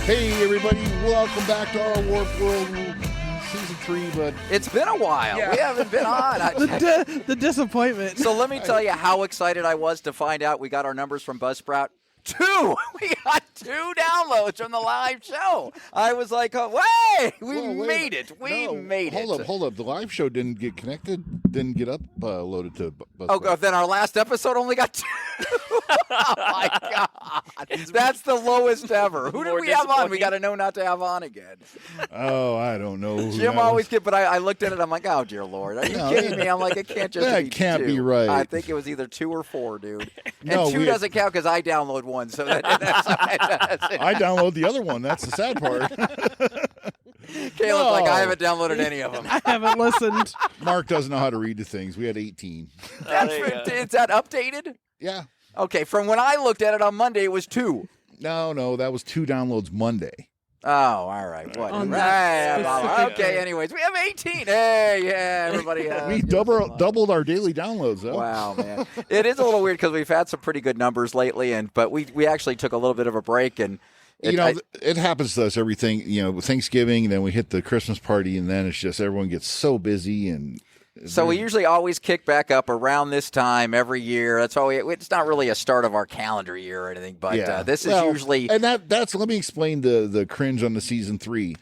Hey, everybody, welcome back to our Warp World Season 3, but It's been a while. Yeah. We haven't been on. The disappointment. So let me tell you how excited I was to find out we got our numbers from Buzzsprout. 2! We got 2 downloads from the live show. I was like, oh, wait, we made it. We made it. Hold up. The live show didn't get connected, didn't get uploaded to Buzzsprout. Oh, God, then our last episode only got 2. Oh, my God. That's the lowest ever. Who did More we have on? We disappointing. got to know not to have on again. Oh, I don't know. who Jim that always was. get, but I looked at it. I'm like, oh, dear Lord. Are you No, kidding me? I'm like, it can't just that be can't 2. be right. I think it was either 2 or 4, dude. And No, 2 doesn't count because I download one. So that's I download the other one. That's the sad part. Caleb's like, No. I haven't downloaded any of them. I haven't listened. Mark doesn't know how to read the things. We had 18. Is that updated? Yeah. Okay, from when I looked at it on Monday, it was 2. No, that was 2 downloads Monday. Oh, all right. What? On Right, that blah, blah. specific Okay, day. anyways, we have 18. Hey, yeah, everybody. We give us a lot. doubled our daily downloads, though. Wow, man. It is a little weird because we've had some pretty good numbers lately, but we actually took a little bit of a break. And It happens to us, everything, Thanksgiving, and then we hit the Christmas party, and then it's just everyone gets so busy. And so we usually always kick back up around this time every year. That's why it's not really a start of our calendar year or anything, but this is usually. And that's, let me explain the cringe on the season 3.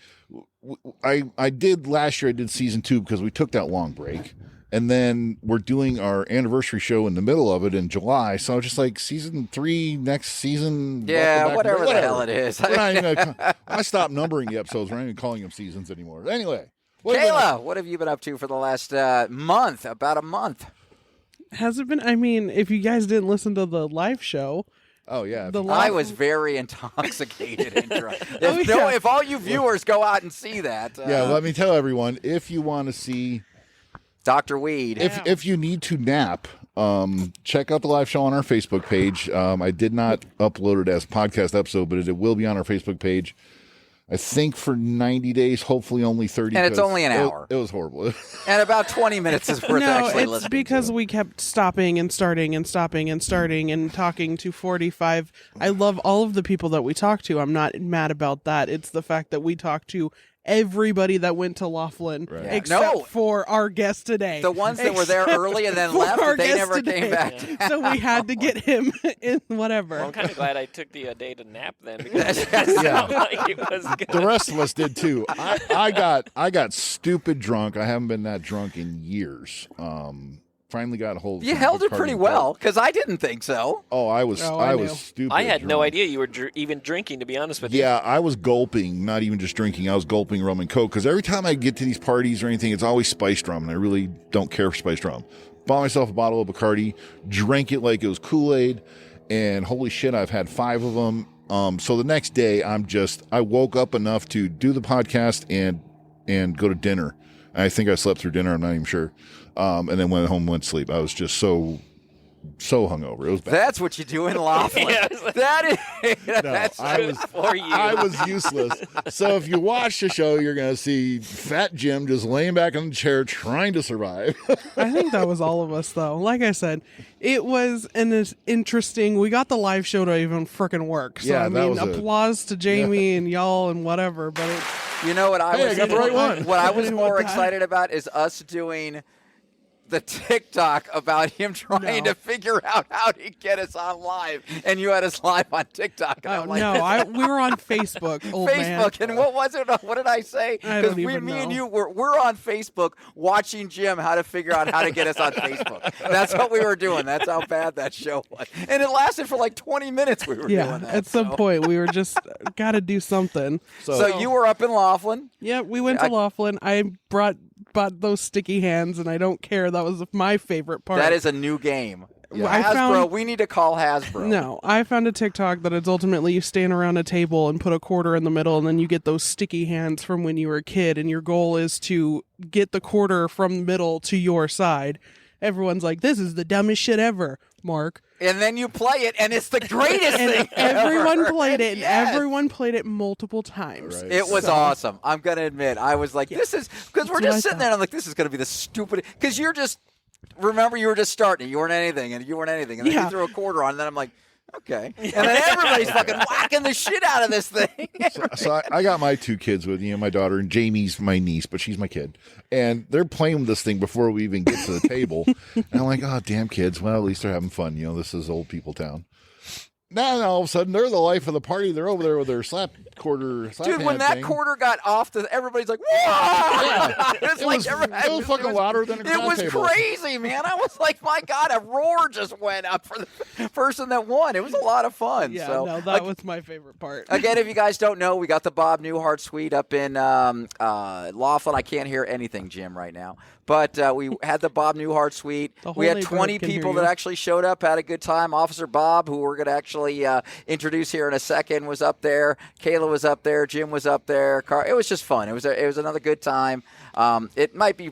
I did last year, I did season 2 because we took that long break. And then we're doing our anniversary show in the middle of it in July. So just like season 3 next season. Yeah, whatever the hell it is. We're not even gonna, I stopped numbering the episodes. We're not even calling them seasons anymore. Anyway. Kayla, what have you been up to for the last month? About a month. Has it been? I mean, if you guys didn't listen to the live show, Oh, yeah. The I was very intoxicated and drunk. If, Oh, yeah. if all you viewers go out and see that. Yeah, let me tell everyone, if you want to see, Dr. Weed. if you need to nap, check out the live show on our Facebook page. I did not upload it as a podcast episode, but it will be on our Facebook page. I think for 90 days, hopefully only 30. And it's 'cause only an hour. It was horrible. And about 20 minutes is worth no, actually it's listening because to. we kept stopping and starting and stopping and starting and talking to 45. I love all of the people that we talked to. I'm not mad about that. It's the fact that we talked to everybody that went to Laughlin, Right. Yeah. except No. for our guest today. The ones that were there Except early and then for left, our they guest never today. came back. So we had to get him in whatever. Well, I'm kind of glad I took the day to nap then because it Yeah. sounded like it was good. The rest of us did too. I got stupid drunk. I haven't been that drunk in years. Finally got a hold of You some held it Bacardi pretty and well Coke. because I didn't think so. Oh, I was Oh, I I was knew. stupid. I had no drunk. idea you were even drinking, to be honest with you. Yeah, I was gulping, not even just drinking. I was gulping rum and Coke because every time I get to these parties or anything, it's always spiced rum, and I really don't care for spiced rum. Bought myself a bottle of Bacardi, drank it like it was Kool-Aid, and holy shit, I've had 5 of them. So the next day, I woke up enough to do the podcast and go to dinner. I think I slept through dinner. I'm not even sure. And then went home, went to sleep. I was just so hungover. It was bad. That's what you do in Laughlin. Yeah. That is. No, That's I was for you. I was useless. So if you watch the show, you're going to see Fat Jim just laying back on the chair trying to survive. I think that was all of us, though. Like I said, it was interesting. We got the live show to even frickin' work. So, Yeah, I that mean, was applause to Jamie and y'all and whatever. But You know what I Hey, was I got the right one. What I was What more the- excited about is us doing the TikTok about him trying No. to figure out how to get us on live, and you had us live on TikTok. And oh, I'm like, no, we were on Facebook, old man. Facebook, and what was it? What did I say? I don't me even and know. you we're on Facebook watching Jim how to figure out how to get us on Facebook. That's what we were doing. That's how bad that show was, and it lasted for like 20 minutes. We were Yeah, doing that. at some so. point, we were just got to do something. So you were up in Laughlin. Yeah, we went to Laughlin. I bought those sticky hands, and I don't care. That was my favorite part. That is a new game. I Hasbro, found- we need to call Hasbro. No, I found a TikTok that it's ultimately you stand around a table and put a quarter in the middle, and then you get those sticky hands from when you were a kid, and your goal is to get the quarter from the middle to your side. Everyone's like, this is the dumbest shit ever, Mark. And then you play it, and it's the greatest And thing everyone ever. played it, and Yes. everyone played it multiple times. Right. It was awesome. I'm going to admit. I was like, this is, because we're That's what just I sitting there, and I'm like, this is going to be the stupid, because you're just, remember, you were just starting. You weren't anything, and you weren't anything. And then Yeah. you threw a quarter on, and then I'm like, Okay. And then everybody's fucking whacking the shit out of this thing. So I got my 2 kids with me, and my daughter, and Jamie's my niece, but she's my kid. And they're playing with this thing before we even get to the table. And I'm like, oh, damn kids. Well, at least they're having fun. This is old people town. Now all of a sudden, they're the life of the party. They're over there with their slap Dude, hand when that thing. quarter got off, everybody's like, "Whoa!" Yeah. It was fucking louder than a It was table. crazy, man. I was like, "My God!" A roar just went up for the person that won. It was a lot of fun. Yeah, so, no, that was my favorite part. Again, if you guys don't know, we got the Bob Newhart Suite up in Laughlin. I can't hear anything, Jim, right now. But we had the Bob Newhart Suite. The We had Holy 20 Bird can people hear that you. actually showed up, had a good time. Officer Bob, who we're going to actually introduce here in a second, was up there. Kayla was up there. Jim was up there. It was just fun. It was another good time. It might be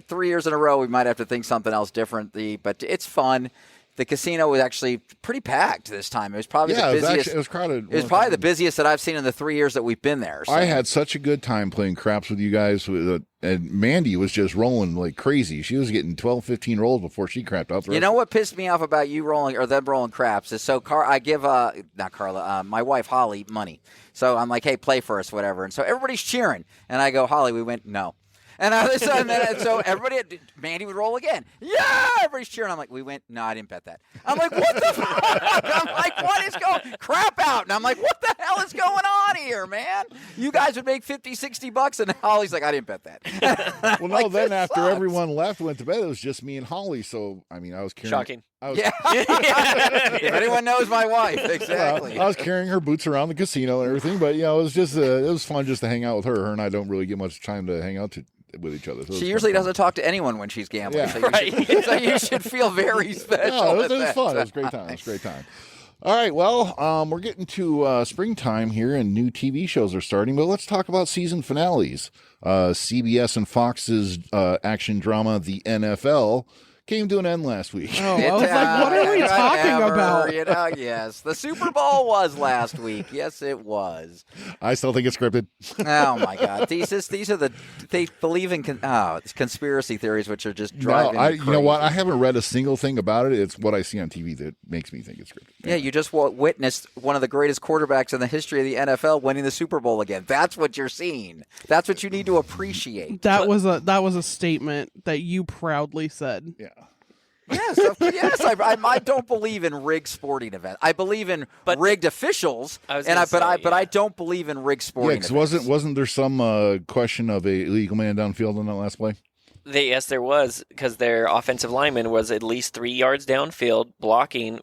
3 years in a row. We might have to think something else differently, but it's fun. The casino was actually pretty packed this time. It was probably the busiest. It was crowded. It was probably the busiest that I've seen in the 3 years that we've been there. So. I had such a good time playing craps with you guys. And Mandy was just rolling like crazy. She was getting 12, 15 rolls before she crapped out. You know what pissed me off about you rolling or them rolling craps is I give not Carla, my wife Holly money. So I'm like, hey, play for us, whatever. And so everybody's cheering, and I go, Holly, we went no. And so everybody, Mandy would roll again. Yeah, everybody's cheering. I'm like, we went. No, I didn't bet that. I'm like, what the fuck? I'm like, what is going? Crap out. And I'm like, what the hell is going on here, man? You guys would make $50-$60, and Holly's like, I didn't bet that. Well, no. Like, Then this after sucks. everyone left, went to bed. It was just me and Holly. So I mean, I was carrying. Shocking. Yeah. If anyone knows my wife, exactly. I was carrying her boots around the casino and everything, but it was just it was fun just to hang out with her. Her and I don't really get much time to hang out with each other. So She usually doesn't talk to anyone when she's gambling. Yeah. So, so you should feel very special. No, it was fun. It was a great time. It was a great time. All right, well, we're getting to springtime here, and new TV shows are starting. But let's talk about season finales. CBS and Fox's action drama, The NFL, came to an end last week. Oh, I was like, what are we talking about? Yes. The Super Bowl was last week. Yes, it was. I still think it's scripted. Oh, my God. These are they believe in conspiracy theories, which are just driving me you know what? I crazy. haven't read a single thing about it. It's what I see on TV that makes me think it's scripted. Yeah, you just witnessed one of the greatest quarterbacks in the history of the NFL winning the Super Bowl again. That's what you're seeing. That's what you need to appreciate. That was a statement that you proudly said. Yeah. Yes. I don't believe in rigged sporting events. I believe in rigged officials, but I don't believe in rigged sporting Yeah, events. because wasn't there some question of a illegal man downfield on that last play? Yes, there was, because their offensive lineman was at least 3 yards downfield blocking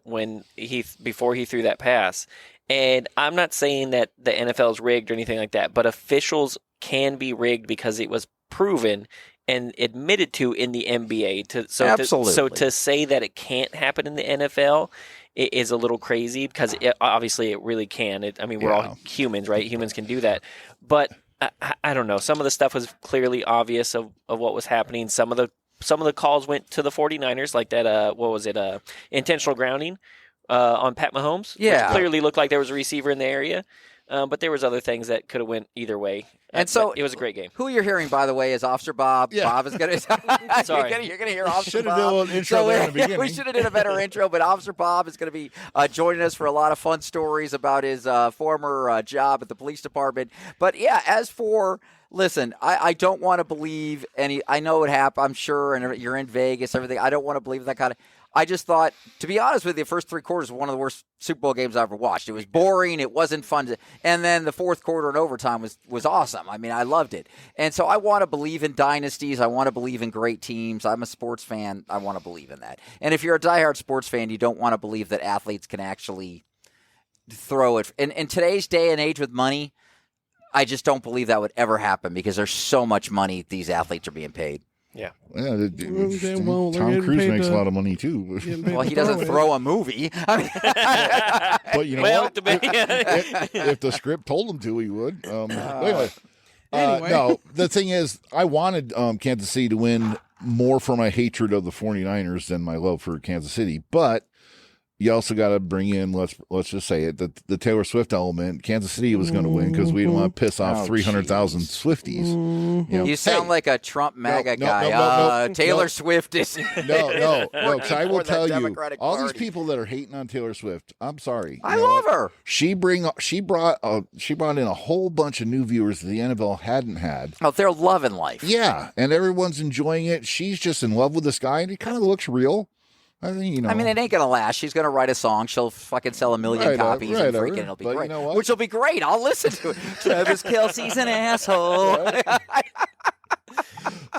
before he threw that pass. And I'm not saying that the NFL is rigged or anything like that, but officials can be rigged because it was proven and admitted to in the NBA. Absolutely. So to say that it can't happen in the NFL is a little crazy, because obviously it really can. We're all humans, right? Humans can do that. But I don't know. Some of the stuff was clearly obvious of what was happening. Some of the calls went to the 49ers, like that, intentional grounding on Pat Mahomes. Yeah. Which clearly looked like there was a receiver in the area. But there was other things that could have went either way. And so it was a great game. Who you're hearing, by the way, is Officer Bob. Yeah. Bob is going to. Sorry. You're going to hear Officer Should have Bob. done a little intro there in the beginning. We should have did a better intro, but Officer Bob is going to be joining us for a lot of fun stories about his former job at the police department. But yeah, as for. Listen, I don't want to believe any. I know it happened, I'm sure, and you're in Vegas, everything. I don't want to believe that kind of. I just thought, to be honest with you, the first 3 quarters were one of the worst Super Bowl games I ever watched. It was boring. It wasn't fun. And then the fourth quarter and overtime was awesome. I mean, I loved it. And so I want to believe in dynasties. I want to believe in great teams. I'm a sports fan. I want to believe in that. And if you're a diehard sports fan, you don't want to believe that athletes can actually throw it. In today's day and age with money, I just don't believe that would ever happen, because there's so much money these athletes are being paid. Yeah. Yeah, Okay, well, they're Tom getting Cruise paid makes a to- lot of money too. Well, he doesn't throw a movie. I mean, But you know Well, what? If the script told him to, he would. Anyway, Anyway. no, the thing is, I wanted Kansas City to win more for my hatred of the 49ers than my love for Kansas City. But you also got to bring in, let's just say it, the Taylor Swift element. Kansas City was going to win because we didn't want to piss off 300,000 Swifties. You sound like a Trump MAGA guy. Taylor Swift is no. Because I will tell you, Democratic all Party. these people that are hating on Taylor Swift, I'm sorry. I love her. She brought in a whole bunch of new viewers that the NFL hadn't had. Oh, they're loving life. Yeah, and everyone's enjoying it. She's just in love with this guy, and it kind of looks real. I think, I mean, it ain't going to last. She's going to write a song. She'll fucking sell 1 million copies and freaking it'll be But great. you know what? Which will be great. I'll listen to it. Travis Kelce's an asshole.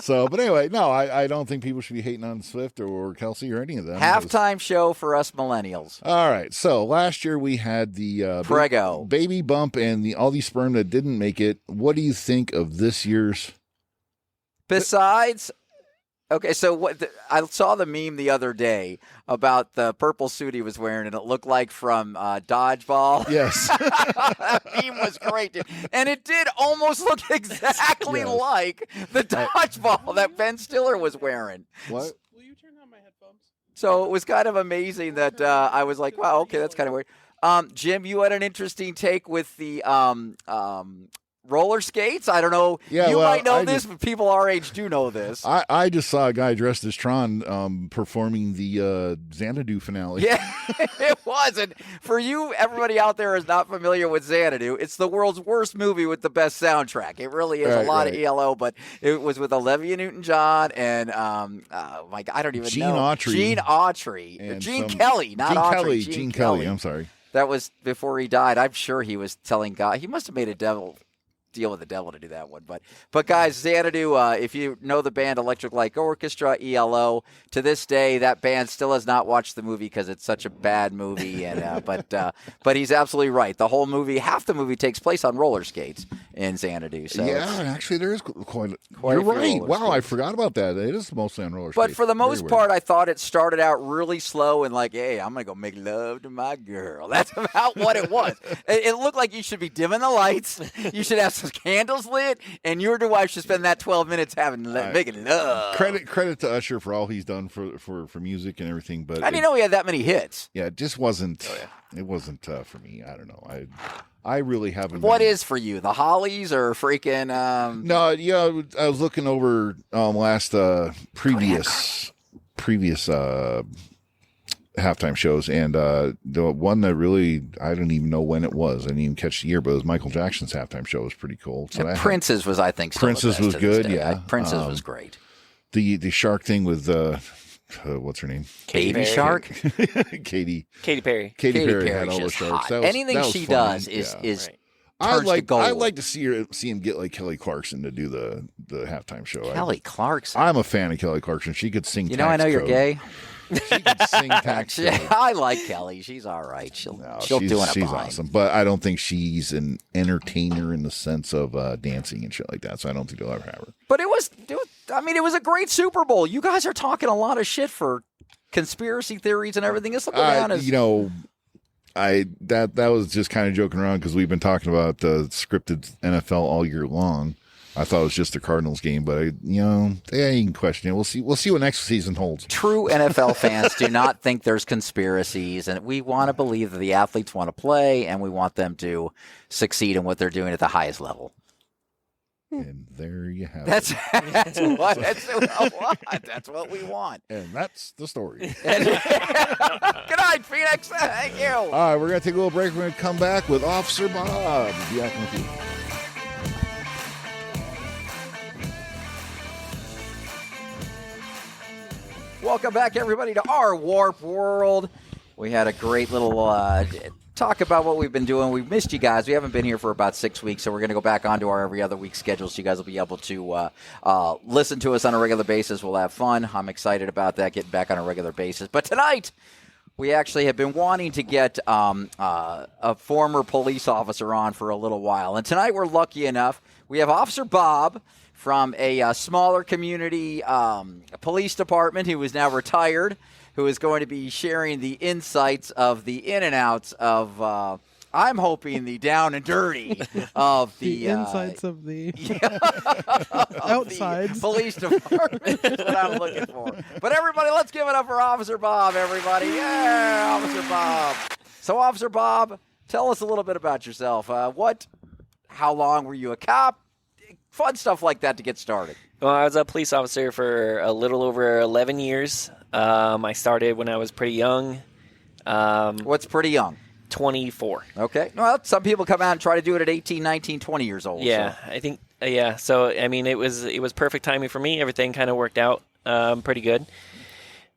So, but anyway, no, I don't think people should be hating on Swift or Kelsey or any of them. Halftime show for us millennials. All right. So last year we had the Prego. baby bump and all these sperm that didn't make it. What do you think of this year's? Besides, okay, so I saw the meme the other day about the purple suit he was wearing, and it looked like from Dodgeball. Yes. That meme was great, dude. And it did almost look exactly like the Dodgeball that Ben Stiller was wearing. What? Will you turn on my headphones? So it was kind of amazing that I was like, wow, okay, that's kind of weird. Jim, you had an interesting take with the roller skates. I don't know. Yeah, you well, might know this, but people our age do know this. I just saw a guy dressed as Tron performing the Xanadu finale. Yeah, it was. And for you, everybody out there is not familiar with Xanadu. It's the world's worst movie with the best soundtrack. It really is a lot of ELO, but it was with Olivia Newton-John and, my God, I don't even know. Gene Autry. And Gene Kelly, not Gene Autry. Kelly. Gene Kelly, I'm sorry. That was before he died. I'm sure he was telling God. He must have made a deal with the devil to do that one. But guys, Xanadu, if you know the band Electric Light Orchestra, ELO, to this day, that band still has not watched the movie because it's such a bad movie. And but he's absolutely right. The whole movie, half the movie takes place on roller skates in Xanadu. So yeah, actually, there is quite a you're few right. roller Wow, I skates. forgot about that. It is mostly on roller skates. But for the most Very part, I thought it started out really slow and like, hey, I'm going to go make love to my girl. That's about what it was. It looked like you should be dimming the lights. You should have some candles lit, and your wife should spend that 12 minutes making love. Credit to Usher for all he's done for music and everything. But I didn't know he had that many hits. Yeah, it just wasn't. It wasn't for me. I don't know. I really haven't. What is for you? The Hollies or freaking? No, yeah. I was looking over previous halftime shows, and the one that really I don't even know when it was. I didn't even catch the year, but it was Michael Jackson's halftime show. It was pretty cool. So that Prince's was, I think, still Prince's the best was to this good. day. Yeah, Prince's was great. The shark thing with what's her name? Baby Shark. Katy Perry. Katy Perry had Perry's all the just sharks. hot. Anything she does is Right. turns to gold. I like to see him get like Kelly Clarkson to do the halftime show. Kelly Clarkson. I'm a fan of Kelly Clarkson. She could sing. You know, I know you're gay. She could sing tax code. I like Kelly. She's all right. She'll do it. She's awesome, but I don't think she's an entertainer in the sense of dancing and shit like that. So I don't think they'll ever have her. But it was a great Super Bowl. You guys are talking a lot of shit for conspiracy theories and everything. This will go down as that was just kind of joking around because we've been talking about the scripted NFL all year long. I thought it was just the Cardinals game, but they ain't questioning it. We'll see what next season holds. True NFL fans do not think there's conspiracies, and we want to believe that the athletes want to play, and we want them to succeed in what they're doing at the highest level. And there you have That's it. That's what we want. And that's the story. Good night, Phoenix. Thank you. All right, we're going to take a little break. We're going to come back with Officer Bob. Be back with you. Welcome back, everybody, to our Warp World. We had a great little talk about what we've been doing. We've missed you guys. We haven't been here for about 6 weeks, so we're going to go back onto our every other week schedule so you guys will be able to listen to us on a regular basis. We'll have fun. I'm excited about that, getting back on a regular basis. But tonight, we actually have been wanting to get a former police officer on for a little while. And tonight, we're lucky enough. We have Officer Bob from a smaller community police department who is now retired, who is going to be sharing the insights of the in and outs of I'm hoping the down and dirty of The insides of the the outsides. police department is what I'm looking for. But everybody, let's give it up for Officer Bob, everybody. Yeah, Officer Bob. So, Officer Bob, tell us a little bit about yourself. How long were you a cop? Fun stuff like that to get started. Well, I was a police officer for a little over 11 years. I started when I was pretty young. What's pretty young? 24. Okay. Well, some people come out and try to do it at 18, 19, 20 years old. Yeah, So. I think, yeah. So, I mean, it was perfect timing for me. Everything kind of worked out pretty good.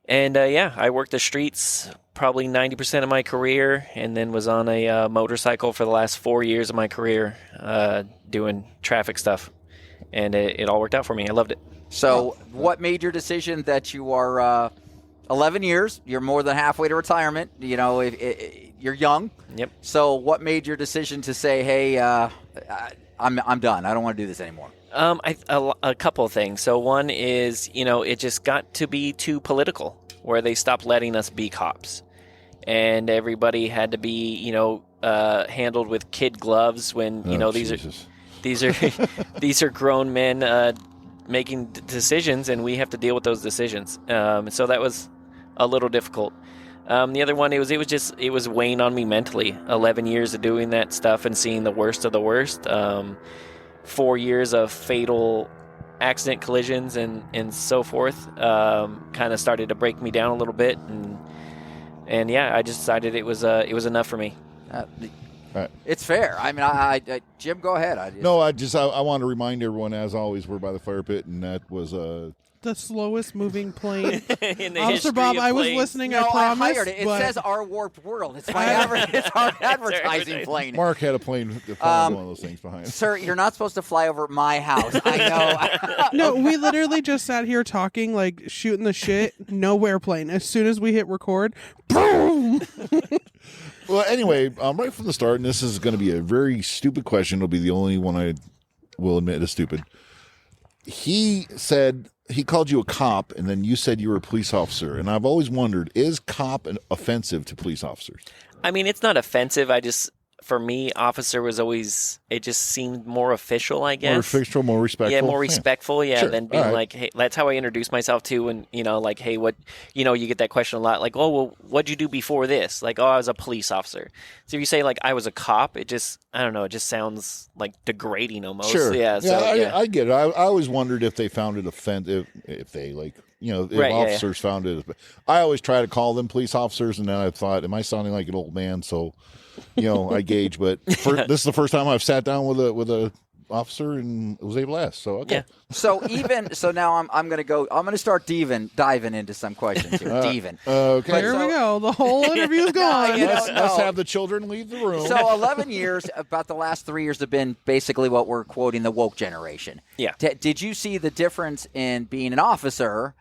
And, I worked the streets probably 90% of my career, and then was on a motorcycle for the last 4 years of my career doing traffic stuff. And it all worked out for me. I loved it. So what made your decision that you are 11 years, you're more than halfway to retirement, you know, you're young. Yep. So what made your decision to say, hey, I'm done. I don't want to do this anymore? A couple of things. So one is, it just got to be too political, where they stopped letting us be cops. And everybody had to be, handled with kid gloves when, these are grown men making decisions, and we have to deal with those decisions. So that was a little difficult. The other one, it was weighing on me mentally. 11 years of doing that stuff and seeing the worst of the worst. 4 years of fatal accident collisions and so forth kind of started to break me down a little bit. And I just decided it was enough for me. Right. It's fair. I mean, I Jim, go ahead. I want to remind everyone, as always, we're by the fire pit, and that was The slowest moving plane. In the Officer history Bob, of I was planes. listening. No, I promise. I hired it. It but says Our Warped World. It's my it's our advertising plane. Mark had a plane, one of those things behind. Sir, you're not supposed to fly over my house. I know. No, we literally just sat here talking, like shooting the shit. No airplane. As soon as we hit record, boom. Well, anyway, right from the start, and this is going to be a very stupid question. It'll be the only one I will admit is stupid. He said he called you a cop, and then you said you were a police officer. And I've always wondered, is cop offensive to police officers? I mean, it's not offensive. For me, officer was always, it just seemed more official, I guess. More official, more respectful. Yeah, more respectful, Sure. than being All right. like, hey, that's how I introduce myself to, and, like, hey, what, you get that question a lot, like, oh, well, what'd you do before this? Like, oh, I was a police officer. So if you say, like, I was a cop, it just, I don't know, it just sounds, like, degrading almost. Sure. Yeah, I get it. I always wondered if they found it offensive, if they, like, if officers found it. I always try to call them police officers, and then I thought, am I sounding like an old man? So, I gauge. But this is the first time I've sat down with a officer and was able to ask. So okay. Yeah. So now I'm gonna start diving into some questions here. Okay. Here we go. The whole interview's gone. Let's have the children leave the room. So 11 years, about the last 3 years have been basically what we're quoting the woke generation. Yeah. Did you see the difference in being an officer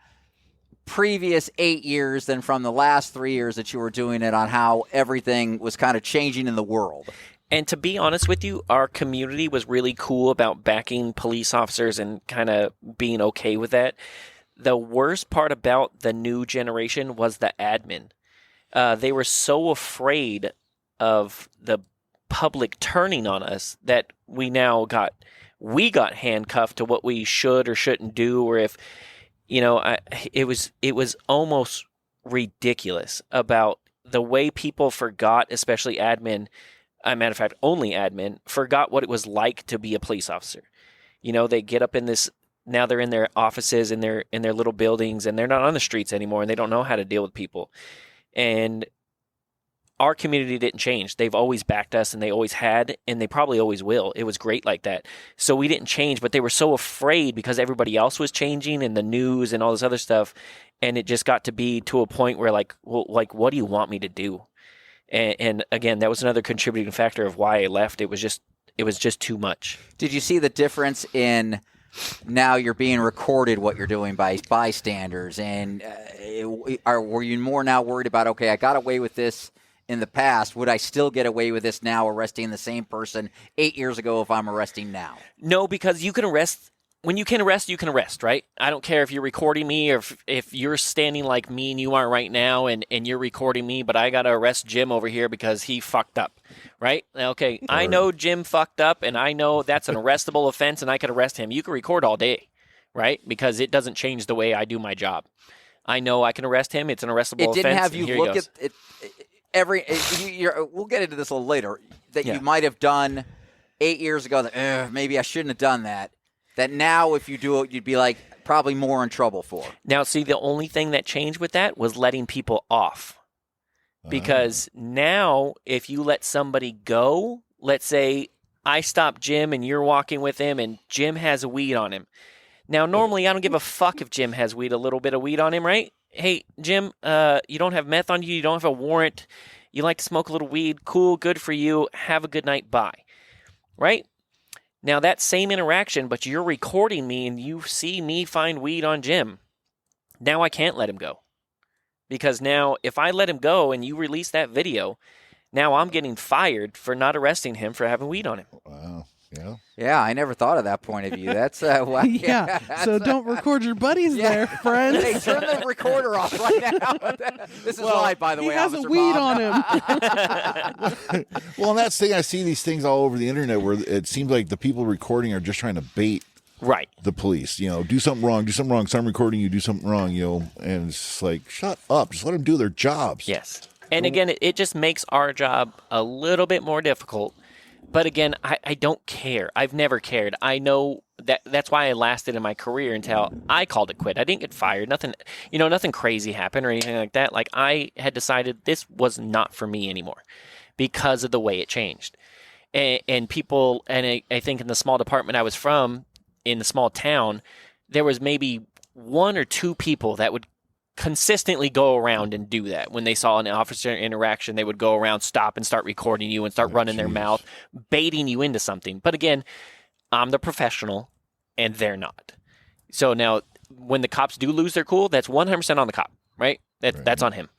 previous 8 years than from the last 3 years that you were doing it, on how everything was kind of changing in the world? And to be honest with you, our community was really cool about backing police officers and kind of being okay with that. The worst part about the new generation was the admin. They were so afraid of the public turning on us that we got handcuffed to what we should or shouldn't do, or if it was almost ridiculous about the way people forgot, especially admin. Matter of fact, only admin forgot what it was like to be a police officer. They get up in this. Now they're in their offices in their little buildings, and they're not on the streets anymore, and they don't know how to deal with people. And our community didn't change. They've always backed us, and they always had, and they probably always will. It was great like that. So we didn't change, but they were so afraid because everybody else was changing and the news and all this other stuff. And it just got to be to a point where what do you want me to do? And again, that was another contributing factor of why I left. It was just too much. Did you see the difference in now you're being recorded what you're doing by bystanders, and were you more now worried about, okay, I got away with this in the past, would I still get away with this now, arresting the same person 8 years ago if I'm arresting now? No, because you can arrest when you can arrest, right? I don't care if you're recording me or if you're standing like me and you are right now and you're recording me, but I got to arrest Jim over here because he fucked up, right? Okay, I know Jim fucked up, and I know that's an arrestable offense, and I could arrest him. You can record all day, right? Because it doesn't change the way I do my job. I know I can arrest him. It's an arrestable offense. It didn't have you look at it. We'll get into this a little later, that you might have done 8 years ago that maybe I shouldn't have done that. That now, if you do it, you'd be like probably more in trouble for. Now, see, the only thing that changed with that was letting people off. Because now, if you let somebody go, let's say I stop Jim and you're walking with him and Jim has a weed on him. Now, normally, I don't give a fuck if Jim has weed, a little bit of weed on him, right? Hey, Jim, you don't have meth on you. You don't have a warrant. You like to smoke a little weed. Cool, good for you. Have a good night. Bye. Right? Now, that same interaction, but you're recording me and you see me find weed on Jim. Now I can't let him go. Because now, if I let him go and you release that video, now I'm getting fired for not arresting him for having weed on him. Wow. Yeah. Yeah, I never thought of that point of view. That's wow. Yeah. So don't record your buddies there, friends. Hey, turn the recorder off right now. This is live, by the way. He has Officer a weed Bob. on him. Well, and that's the thing. I see these things all over the internet where it seems like the people recording are just trying to bait Right. the police. Do something wrong, so I'm recording you, do something wrong, and it's like, shut up. Just let them do their jobs. Yes. And again, it just makes our job a little bit more difficult. But again, I don't care. I've never cared. I know that's why I lasted in my career until I called it quit. I didn't get fired. Nothing crazy happened or anything like that. Like, I had decided this was not for me anymore because of the way it changed. And people, and I think in the small department I was from, in the small town, there was maybe one or two people that would consistently go around and do that. When they saw an officer interaction, they would go around, stop, and start recording you and start running their mouth, baiting you into something. But again, I'm the professional, and they're not. So now, when the cops do lose their cool, that's 100% on the cop, right? That's on him.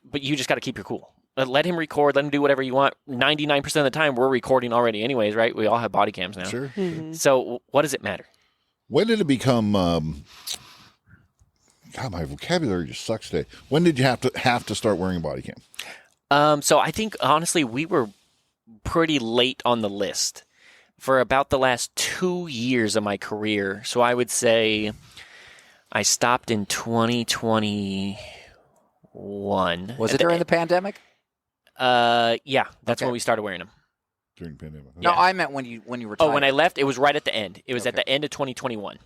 But you just got to keep your cool. Let him record. Let him do whatever you want. 99% of the time, we're recording already anyways, right? We all have body cams now. Sure. Mm-hmm. So what does it matter? When did it become... God, my vocabulary just sucks today. When did you have to start wearing a body cam? So I think, honestly, we were pretty late on the list for about the last 2 years of my career. So I would say I stopped in 2021. Was it during the pandemic? Yeah, that's when we started wearing them. During the pandemic. No, I meant when you retired. Oh, when I left, it was right at the end. It was at the end of 2021.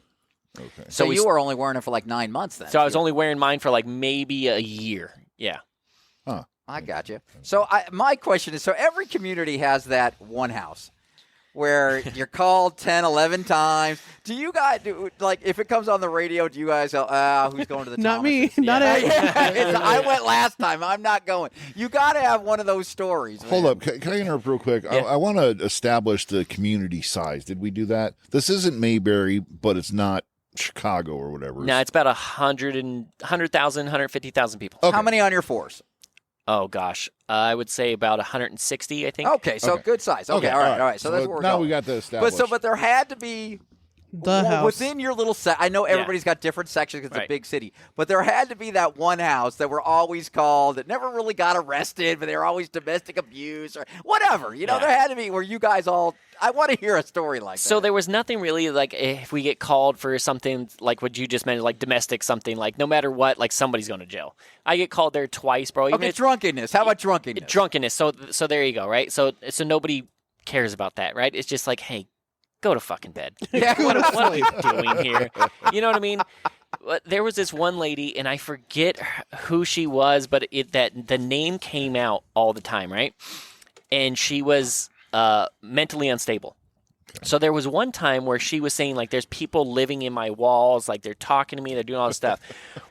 Okay. So you were only wearing it for like 9 months then. So I was only wearing mine for like maybe a year. Yeah. Huh. I got you. So my question is, so every community has that one house where you're called 10, 11 times. Do you guys, like, if it comes on the radio, do you guys go, who's going to the Not me. Thomases? Not I. I went last time. I'm not going. You got to have one of those stories. Hold man. up. Can I interrupt real quick? Yeah. I want to establish the community size. Did we do that? This isn't Mayberry, but it's not Chicago or whatever. No, it's about 100,000, 150,000 people. Okay. How many on your force? Oh, gosh. I would say about 160, I think. Okay, so good size. Okay, all right. So that's where we're now going. we got the established. But there had to be The house. within your little set. I know everybody's got different sections because it's Right. a big city, but there had to be that one house that were always called that never really got arrested, but they were always domestic abuse or whatever. You know, there had to be where you guys all. I want to hear a story like that. So there was nothing really like if we get called for something like what you just mentioned, like domestic something, like no matter what, like somebody's going to jail. I get called there twice, bro. Even Okay, if- drunkenness. How about drunkenness? drunkenness. So there you go, right? So nobody cares about that, right? It's just like, hey, go to fucking bed. Yeah. What are you doing here? You know what I mean? But there was this one lady, and I forget who she was, but that the name came out all the time, right? And she was mentally unstable. So there was one time where she was saying, like, there's people living in my walls, like, they're talking to me, they're doing all this stuff.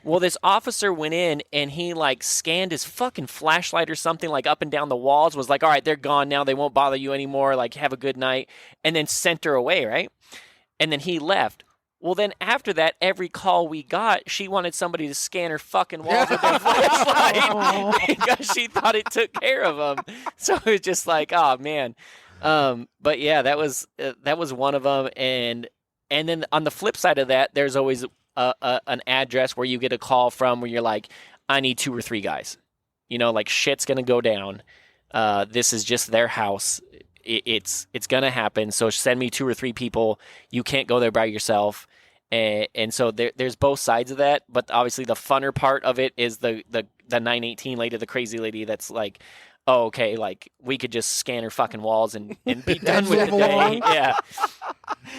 Well, this officer went in, and he, like, scanned his fucking flashlight or something, like, up and down the walls, was like, all right, they're gone now, they won't bother you anymore, like, have a good night, and then sent her away, right? And then he left. Well, then after that, every call we got, she wanted somebody to scan her fucking walls with their flashlight because she thought it took care of them. So it was just like, oh, man. But yeah, that was one of them, and And then on the flip side of that, there's always an address where you get a call from where you're like, I need 2 or 3 guys. Like shit's going to go down. This is just their house. It's going to happen. So send me 2 or 3 people. You can't go there by yourself. And so there's both sides of that. But obviously the funner part of it is the 918 lady, the crazy lady that's like, oh, okay, like we could just scan her fucking walls and be done with the day. Yeah.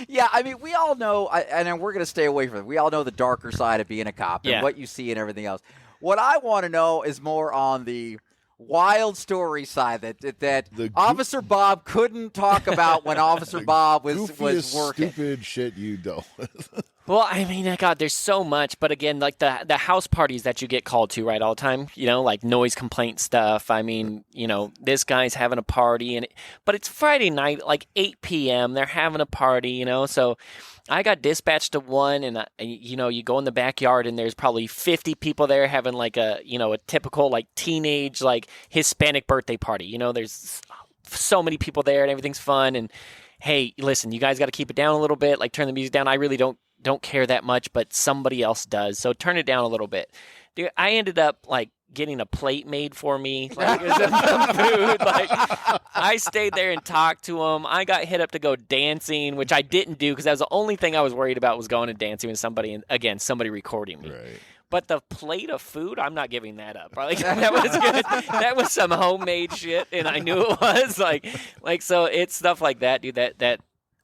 Yeah, I mean, we all know, and we're going to stay away from it. We all know the darker side of being a cop and what you see and everything else. What I want to know is more on the wild story side that Officer Bob couldn't talk about when Officer Bob was working. Stupid shit you dealt with. Well, I mean, God, there's so much. But again, like the house parties that you get called to, right, all the time, like noise complaint stuff. I mean, this guy's having a party, but it's Friday night, like 8 p.m. They're having a party, so I got dispatched to one, and you go in the backyard, and there's probably 50 people there having like a typical like teenage like Hispanic birthday party. There's so many people there, and everything's fun. And hey, listen, you guys got to keep it down a little bit. Like turn the music down. I really don't care that much, but somebody else does. So turn it down a little bit. Dude, I ended up like getting a plate made for me, like some food. Like I stayed there and talked to him. I got hit up to go dancing, which I didn't do because that was the only thing I was worried about was going and dancing with somebody, and again, somebody recording me. Right. But the plate of food, I'm not giving that up. Like, that was good. That was some homemade shit, and I knew it was like so. It's stuff like that, dude.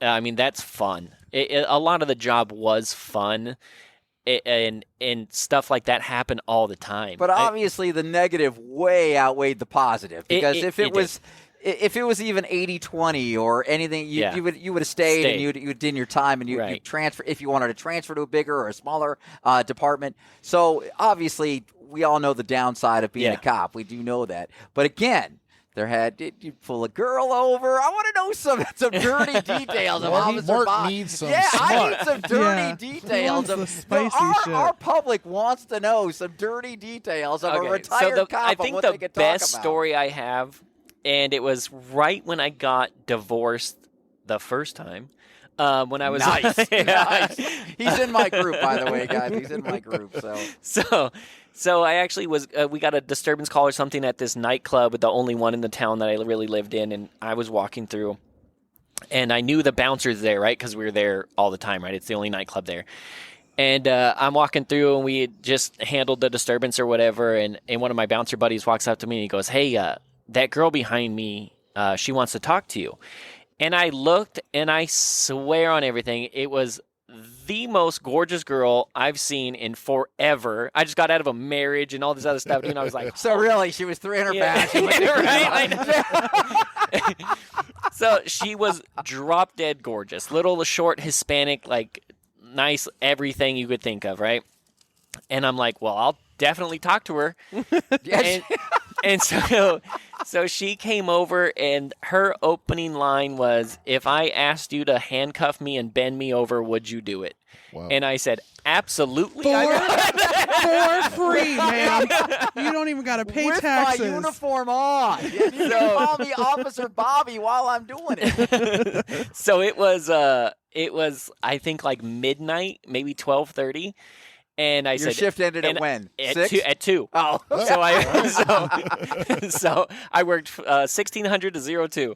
I mean, that's fun. A lot of the job was fun. And stuff like that happen all the time. But obviously, the negative way outweighed the positive because if it was even 80-20 or anything, you would have stayed and you'd done your time and you transfer if you wanted to transfer to a bigger or a smaller department. So obviously, we all know the downside of being a cop. We do know that. But again, did you pull a girl over? I want to know some dirty details of Officer Bob. Needs some I need some dirty details of spicy our public wants to know some dirty details of a retired cop. I think the best story I have, and it was right when I got divorced the first time. When I was nice. He's in my group, by the way, guys. He's in my group. So I actually was. We got a disturbance call or something at this nightclub, the only one in the town that I really lived in, and I was walking through, and I knew the bouncers there, right? Because we were there all the time, right? It's the only nightclub there. And I'm walking through, and we had just handled the disturbance or whatever, and one of my bouncer buddies walks up to me, and he goes, "Hey, that girl behind me, she wants to talk to you." And I looked, and I swear on everything, it was the most gorgeous girl I've seen in forever. I just got out of a marriage and all this other stuff. I was like, so really, she was 300 pounds. Right? So she was drop dead gorgeous, little short Hispanic, like nice everything you could think of, right? And I'm like, well, I'll definitely talk to her. And so she came over, and her opening line was, "If I asked you to handcuff me and bend me over, would you do it?" Wow. And I said, "Absolutely." For free, man. You don't even got to pay taxes. With my uniform on. You can call me Officer Bobby while I'm doing it. So it was I think like midnight, maybe 12:30. And I Your said, shift ended at when? At 6? 2. At 2. Oh, So I worked 1600 to 02.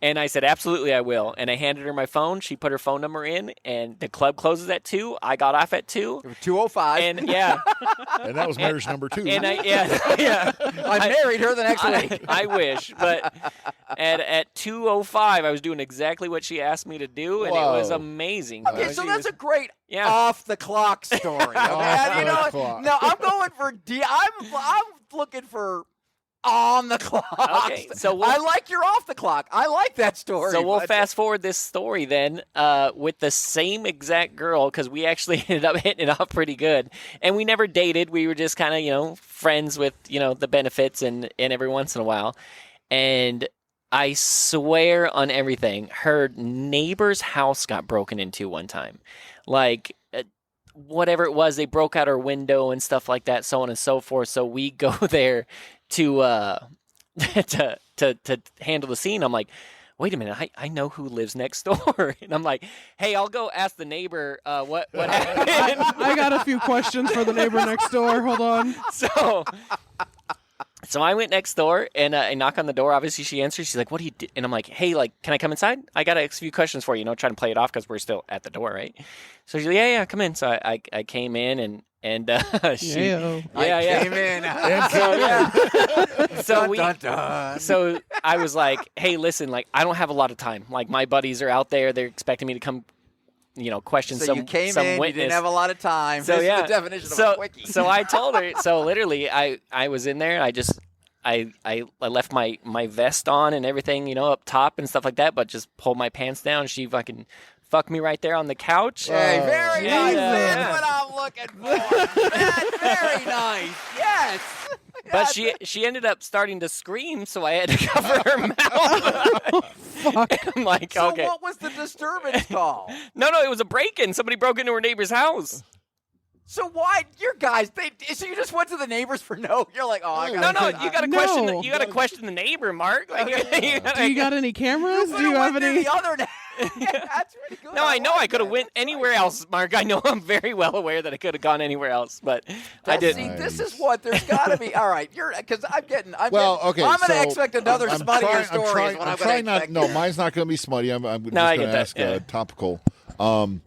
And I said, absolutely, I will. And I handed her my phone. She put her phone number in, and the club closes at 2. I got off at 2. 2:05. And and that was marriage number 2. And I married her the next week. I wish, but at 2:05, I was doing exactly what she asked me to do, and it was amazing. Okay, so that's a great off the clock story. Okay? No, I'm going for I'm looking for on the clock. Okay, so I like your off the clock. I like that story. So we'll fast forward this story then with the same exact girl, because we actually ended up hitting it off pretty good. And we never dated. We were just kind of, friends with, the benefits and every once in a while. And I swear on everything, her neighbor's house got broken into one time. Like, whatever it was, they broke out her window and stuff like that, so on and so forth. So we go there to handle the scene. I'm like, wait a minute, I know who lives next door. And I'm like, hey, I'll go ask the neighbor what happened. I got a few questions for the neighbor next door. Hold on. So I went next door and I knock on the door. Obviously, she answers. She's like, what do you do? And I'm like, hey, like, can I come inside? I got a few questions for you, trying to play it off because we're still at the door, right? So she's like, yeah, come in. So I came in and she, came in. So I was like, hey, listen, like, I don't have a lot of time. Like, my buddies are out there. They're expecting me to come, question so some you came some in, witness. You didn't have a lot of time. So this yeah, is the definition of a quickie. So I told her. So literally, I was in there. And I left my vest on and everything, up top and stuff like that, but just pulled my pants down. She fucking fucked me right there on the couch. Hey, very nice. Yeah. That's what I'm looking for. That's very nice. Yes. But she ended up starting to scream, so I had to cover her mouth. I'm like, so okay. what was the disturbance call? No, it was a break-in. Somebody broke into her neighbor's house. So why your guys? So you just went to the neighbors for no? You're like, oh, I got no. You got to question. You got to question the neighbor, Mark. Like, do you got any cameras? Do you have any? The other that's pretty good. No, I know I could have went anywhere else, Mark. I know I'm very well aware that I could have gone anywhere else, but I didn't. See, this is what there's got to be. All right, because I'm okay. I'm going to expect another smuttier story. I'm trying not. No, mine's not going to be smutty. I'm just going to ask topical. I'm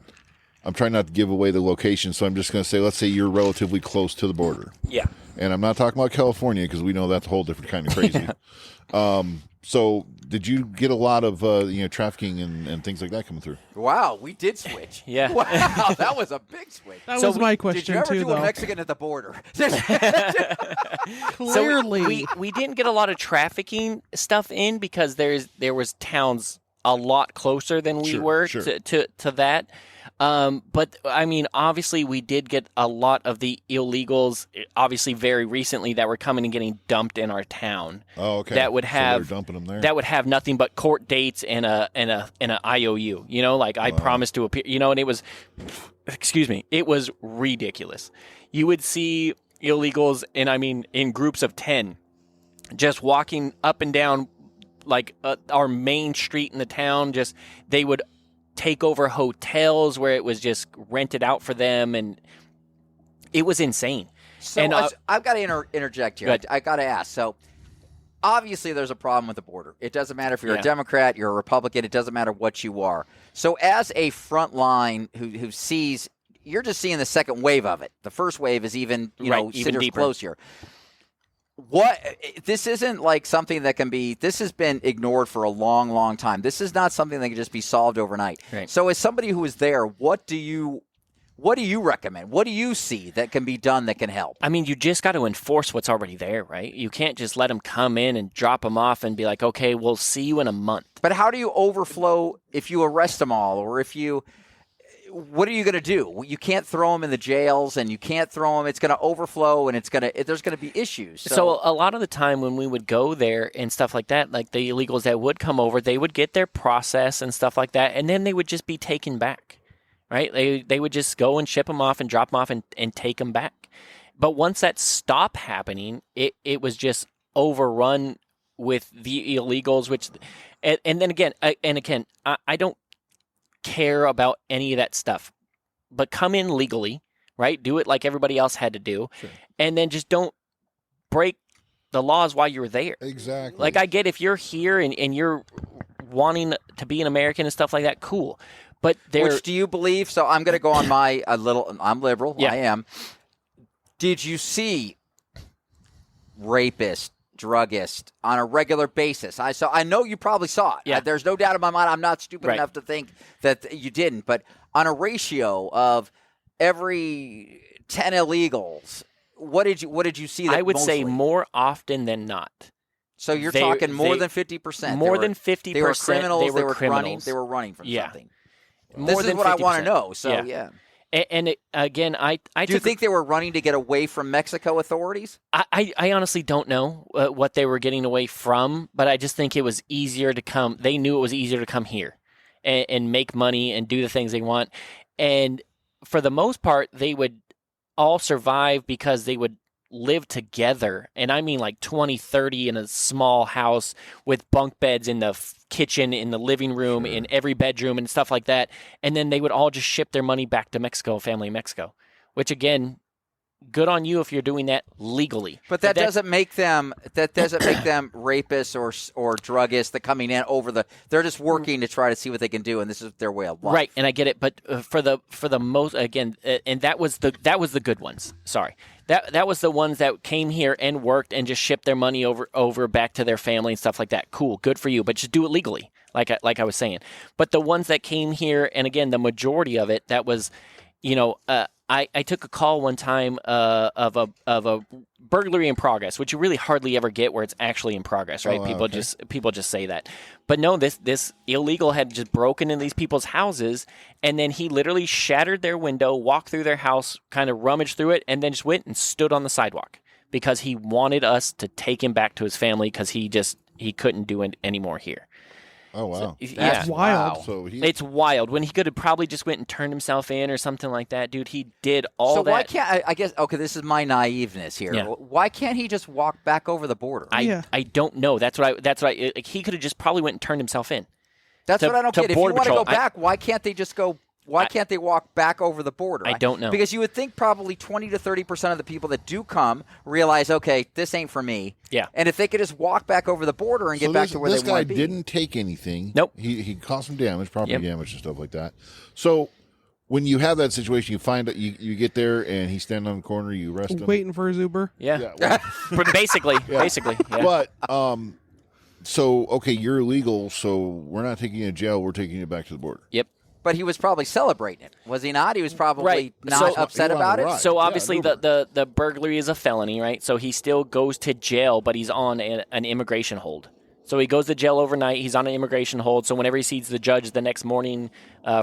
trying not to give away the location, so I'm just going to say, let's say you're relatively close to the border. Yeah. And I'm not talking about California because we know that's a whole different kind of crazy. So did you get a lot of trafficking and things like that coming through? Wow, we did switch. Yeah. Wow, that was a big switch. That was my question too, though. Did you ever do a Mexican at the border? Clearly. So we didn't get a lot of trafficking stuff in because there was towns a lot closer than we were to that. But I mean, obviously we did get a lot of the illegals, obviously very recently, that were coming and getting dumped in our town. Oh, okay. That would have so dumping them there. That would have nothing but court dates and a IOU. Like I promised to appear. And it was, it was ridiculous. You would see illegals, and I mean in groups of 10, just walking up and down like our main street in the town. Just they would take over hotels where it was just rented out for them, and it was insane. So and, I've got to interject here. I got to ask. So obviously there's a problem with the border. It doesn't matter if you're a Democrat, you're a Republican. It doesn't matter what you are. So as a front line who sees, you're just seeing the second wave of it. The first wave is even deeper. close here. This isn't like something that can be. This has been ignored for a long, long time. This is not something that can just be solved overnight. Right. So, as somebody who is there, what do you recommend? What do you see that can be done that can help? I mean, you just got to enforce what's already there, right? You can't just let them come in and drop them off and be like, okay, we'll see you in a month. But how do you overflow if you arrest them all, or if you? What are you going to do? You can't throw them in the jails, and you can't throw them. It's going to overflow, and there's going to be issues. So a lot of the time when we would go there and stuff like that, like the illegals that would come over, they would get their process and stuff like that, and then they would just be taken back, right? They would just go and ship them off and drop them off and take them back. But once that stopped happening, it was just overrun with the illegals, and then again, I don't care about any of that stuff, but come in legally, right? Do it like everybody else had to do, and then just don't break the laws while you're there. Exactly. Like, I get if you're here and you're wanting to be an American and stuff like that, cool. But which do you believe? So I'm going to go on I'm liberal. Yeah. I am. Did you see rapist, druggist on a regular basis? I know you probably saw it. Yeah. There's no doubt in my mind. I'm not stupid enough to think that you didn't. But on a ratio of every 10 illegals, what did you see? I would say more often than not. So you're talking more than 50%. More than 50%. They were criminals. They were criminals. They were running from something. More this is what 50%. I want to know. So yeah. And again, I do you think they were running to get away from Mexico authorities? I honestly don't know what they were getting away from, but I just think it was easier to come. They knew it was easier to come here and make money and do the things they want. And for the most part, they would all survive because they would live together, and I mean like 20, 30 in a small house with bunk beds in the kitchen, in the living room, in every bedroom and stuff like that. And then they would all just ship their money back to Mexico, family in Mexico, which again, good on you if you're doing that legally. But that doesn't make them rapists or druggists that coming in they're just working to try to see what they can do, and this is their way of life. Right, and I get it, but for the most, again, and that was the good ones. Sorry. That was the ones that came here and worked and just shipped their money over back to their family and stuff like that. Cool, good for you, but just do it legally, like I was saying. But the ones that came here, and again, the majority of it, that was, I took a call one time of a burglary in progress, which you really hardly ever get where it's actually in progress, right? People just say that. But no, this illegal had just broken into these people's houses, and then he literally shattered their window, walked through their house, kind of rummaged through it, and then just went and stood on the sidewalk because he wanted us to take him back to his family because he couldn't do it anymore here. Oh, wow. So, That's wild. Wow. So it's wild. When he could have probably just went and turned himself in or something like that, dude, he did all that. So why can't I guess? Okay, this is my naiveness here. Yeah. Why can't he just walk back over the border? I don't know. That's what like, he could have just probably went and turned himself in. That's what I don't get. If you Border want to Patrol, go back, why can't they just go? Why can't they walk back over the border? I don't know. Because you would think probably 20 to 30% of the people that do come realize, okay, this ain't for me. Yeah. And if they could just walk back over the border and get back to where they want to be. This guy didn't take anything. Nope. He caused some damage, property damage and stuff like that. So when you have that situation, you find that you get there and he's standing on the corner, you arrest him. Waiting for his Uber. Yeah. well, basically. Yeah. but so okay, you're illegal, so we're not taking you to jail. We're taking you back to the border. Yep. But he was probably celebrating it, was he not? He was probably Right. not So- upset He was on about the it. ride. So obviously Yeah, the burglary is a felony, right? So he still goes to jail, but he's on an immigration hold. So he goes to jail overnight. He's on an immigration hold. So whenever he sees the judge the next morning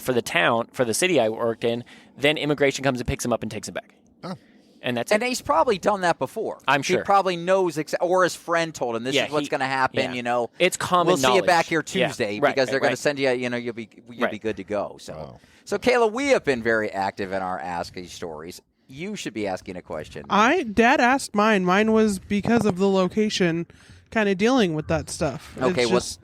for the city I worked in, then immigration comes and picks him up and takes him back. Oh. And that's And it. he's probably done that before. I'm sure. He probably knows, or his friend told him, this is what's going to happen, yeah. It's common We'll see you knowledge. back here Yeah. Tuesday Right, because they're going to right. send you, you'll be Right. good to go. So, Wow. so Kayla, we have been very active in our asking stories. You should be asking a question. Dad asked mine. Mine was because of the location, kind of dealing with that stuff. Okay, It's what's- just,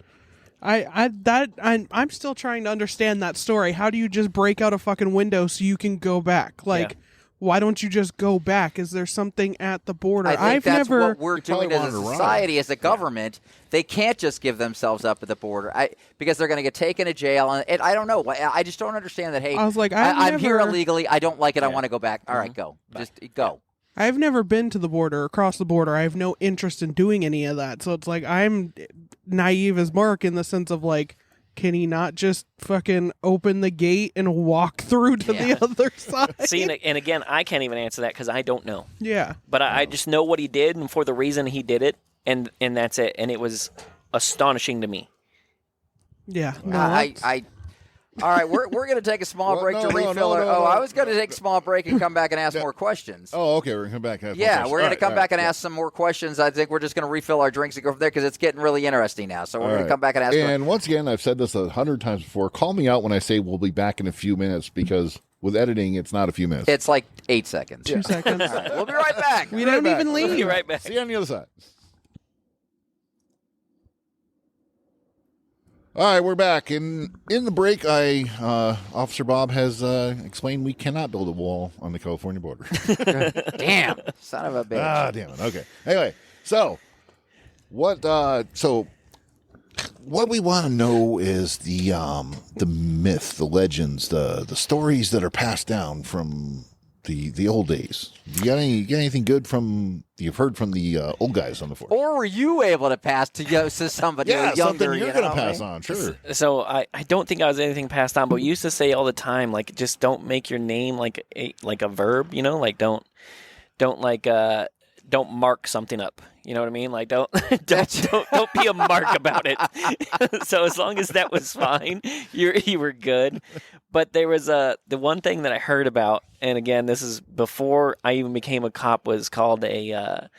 I'm still trying to understand that story. How do you just break out a fucking window so you can go back? Like, why don't you just go back? Is there something at the border? I think I've that's never. what we're probably doing as wanted a to run. society, as a government. They can't just give themselves up at the border because they're going to get taken to jail. And I don't know. I just don't understand that, hey, I was like, I'm here never- illegally. I don't like it. I want to go back. All right, go. Just go. I've never been to the border, across the border. I have no interest in doing any of that. So it's like I'm naive as Mark in the sense of like, can he not just fucking open the gate and walk through to the other side? See, and again, I can't even answer that because I don't know. Yeah. But I just know what he did and for the reason he did it, and that's it. And it was astonishing to me. Yeah. No, All right, we're going to take a small Well, break no, to no, refill. no, I was going to take a small break and come back and ask more questions. Oh, okay. We're gonna come back. And ask more Yeah, questions. we're going to All come right, back and all right, ask some more questions. I think we're just going to refill our drinks and go from there because it's getting really interesting now. So we're all going to right. come back and ask. And once again, I've said this 100 times before. Call me out when I say we'll be back in a few minutes because with editing, it's not a few minutes. It's like 8 seconds. 2 seconds. All right, we'll be right back. We didn't even leave. Be right back. See you on the other side. All right, we're back. In the break, Officer Bob has explained we cannot build a wall on the California border. Damn, son of a bitch. Ah, damn it. Okay. Anyway, so what we want to know is the myth, the legends, the stories that are passed down from the old days. You got anything good from you've heard from the old guys on the force? Or were you able to pass to somebody Yeah, younger? something you're going to know? pass on, sure. So I don't think I was anything passed on, but we used to say all the time, like, just don't make your name like a verb, like don't mark something up. You know what I mean? Like don't be a mark about it. So as long as that was fine, you were good. But there was the one thing that I heard about, and again, this is before I even became a cop, was called a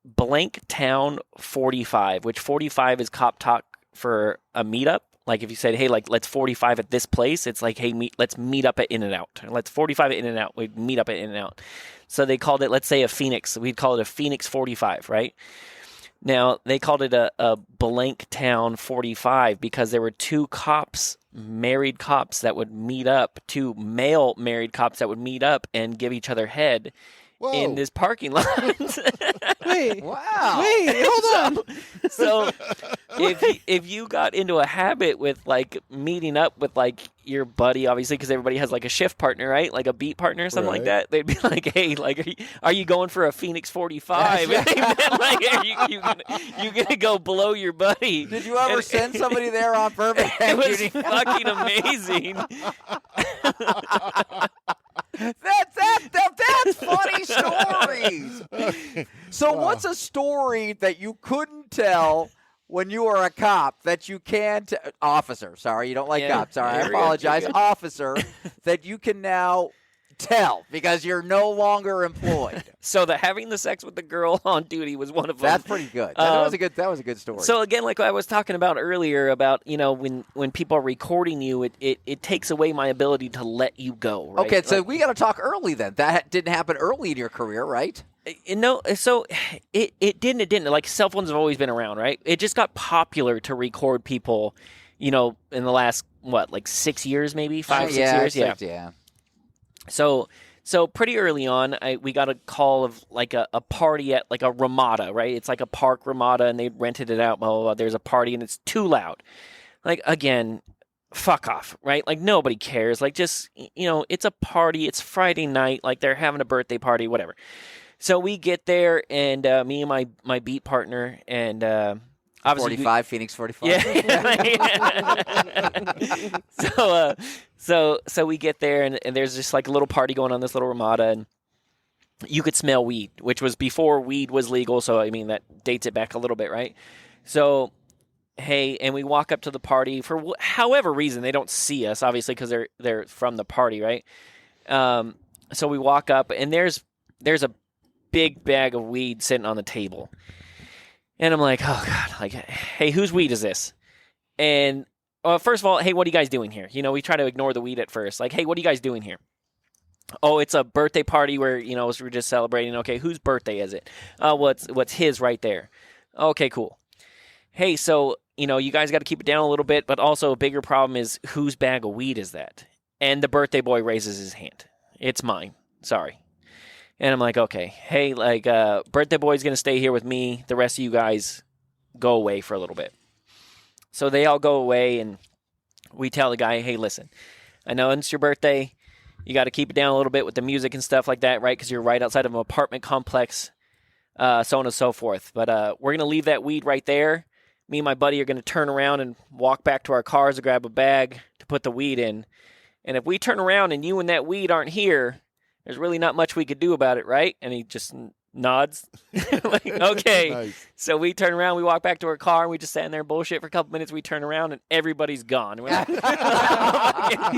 blank town 45, which 45 is cop talk for a meetup. Like if you said, hey, like let's 45 at this place, it's like, hey, let's meet up at In-N-Out. Let's 45 at In-N-Out. We meet up at In-N-Out. So they called it, let's say, a Phoenix. We'd call it a Phoenix 45, right? Now, they called it a blank town 45 because there were two cops, married cops, that would meet up, two male married cops that would meet up and give each other head in this parking lot. Wait. Wow. Wait, hold on. So if you got into a habit with like meeting up with like your buddy, obviously, because everybody has like a shift partner, right? Like a beat partner or something like that. They'd be like, "Hey, like, are you going for a Phoenix 45? And they meant, like, are you gonna go blow your buddy?" Did you ever send somebody there on purpose? It was fucking amazing. That's funny stories. So what's a story that you couldn't tell when you were a cop that you can officer? Sorry, you don't like cops. Sorry, I apologize. Officer that you can now tell because you're no longer employed. So having the sex with the girl on duty was one of them. That's pretty good. That was a good story. So again, like I was talking about earlier, about when people are recording you, it takes away my ability to let you go. Right? Okay, so we got to talk early then. That didn't happen early in your career, right? No, so it didn't. Like cell phones have always been around, right? It just got popular to record people, in the last 6 years, maybe 5, 6 years, yeah. So pretty early on, we got a call of like a party at like a Ramada, right? It's like a park Ramada, and they rented it out. Blah, blah, blah. There's a party, and it's too loud. Like again, fuck off, right? Like nobody cares. Like just it's a party. It's Friday night. Like they're having a birthday party, whatever. So we get there, and me and my beat partner, and obviously 45, Phoenix 45. Yeah. So we get there, and there's just like a little party going on, this little Ramada, and you could smell weed, which was before weed was legal. So I mean that dates it back a little bit, right? So hey, and we walk up to the party for however reason. They don't see us, obviously, because they're from the party, right? So we walk up, and there's a big bag of weed sitting on the table. And I'm like, oh, God, like, hey, whose weed is this? And first of all, hey, what are you guys doing here? We try to ignore the weed at first. Like, hey, what are you guys doing here? Oh, it's a birthday party where, we're just celebrating. Okay, whose birthday is it? What's his right there? Okay, cool. Hey, so, you guys got to keep it down a little bit, but also a bigger problem is whose bag of weed is that? And the birthday boy raises his hand. It's mine. Sorry. And I'm like, okay, hey, like, birthday boy's going to stay here with me. The rest of you guys go away for a little bit. So they all go away, and we tell the guy, hey, listen, I know it's your birthday. You got to keep it down a little bit with the music and stuff like that, right? Because you're right outside of an apartment complex, so on and so forth. But we're going to leave that weed right there. Me and my buddy are going to turn around and walk back to our cars to grab a bag to put the weed in. And if we turn around and you and that weed aren't here, there's really not much we could do about it, right? And he just nods. Like, okay. Nice. So we turn around, we walk back to our car, and we just sat in there and bullshit for a couple minutes. We turn around, and everybody's gone. We're like, He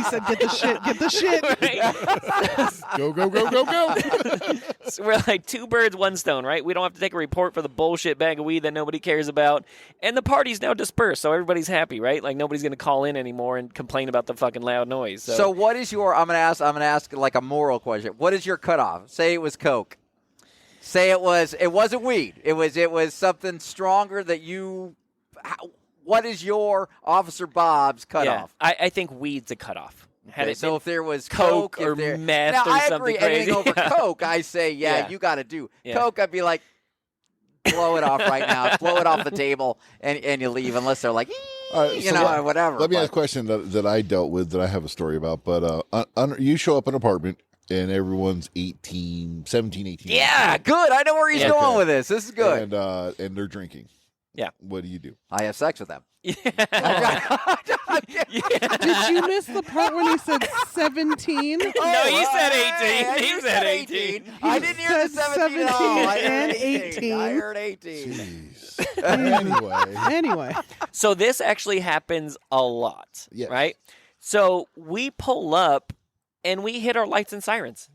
said, "Get the shit." Right? Go, go, go, go, go. So we're like 2 birds, 1 stone, right? We don't have to take a report for the bullshit bag of weed that nobody cares about. And the party's now dispersed, so everybody's happy, right? Like nobody's going to call in anymore and complain about the fucking loud noise. So what is your? I'm gonna ask like a moral question. What is your cutoff? Say it was Coke. Say it wasn't weed. It was something stronger that you. What is your Officer Bob's cutoff? Yeah, I think weed's a cutoff. Okay, so if there was Coke Coke or meth now, or I something agree. crazy. Anything over Coke, I say, you got to do. Yeah. Coke, I'd be like, blow it off right now. Blow it off the table, and you leave unless they're like, whatever. Let me ask a question that I dealt with that I have a story about. But you show up in an apartment and everyone's 18, 17, 18. Yeah, good. I know where he's going with this. This is good. And they're drinking. Yeah. What do you do? I have sex with them. Did you miss the part when he said 17? No, he said 18. He said 18. I didn't hear the 17 at all. I heard and 18. I heard 18. Jeez. Anyway. So this actually happens a lot, Yes. right? So we pull up and we hit our lights and sirens.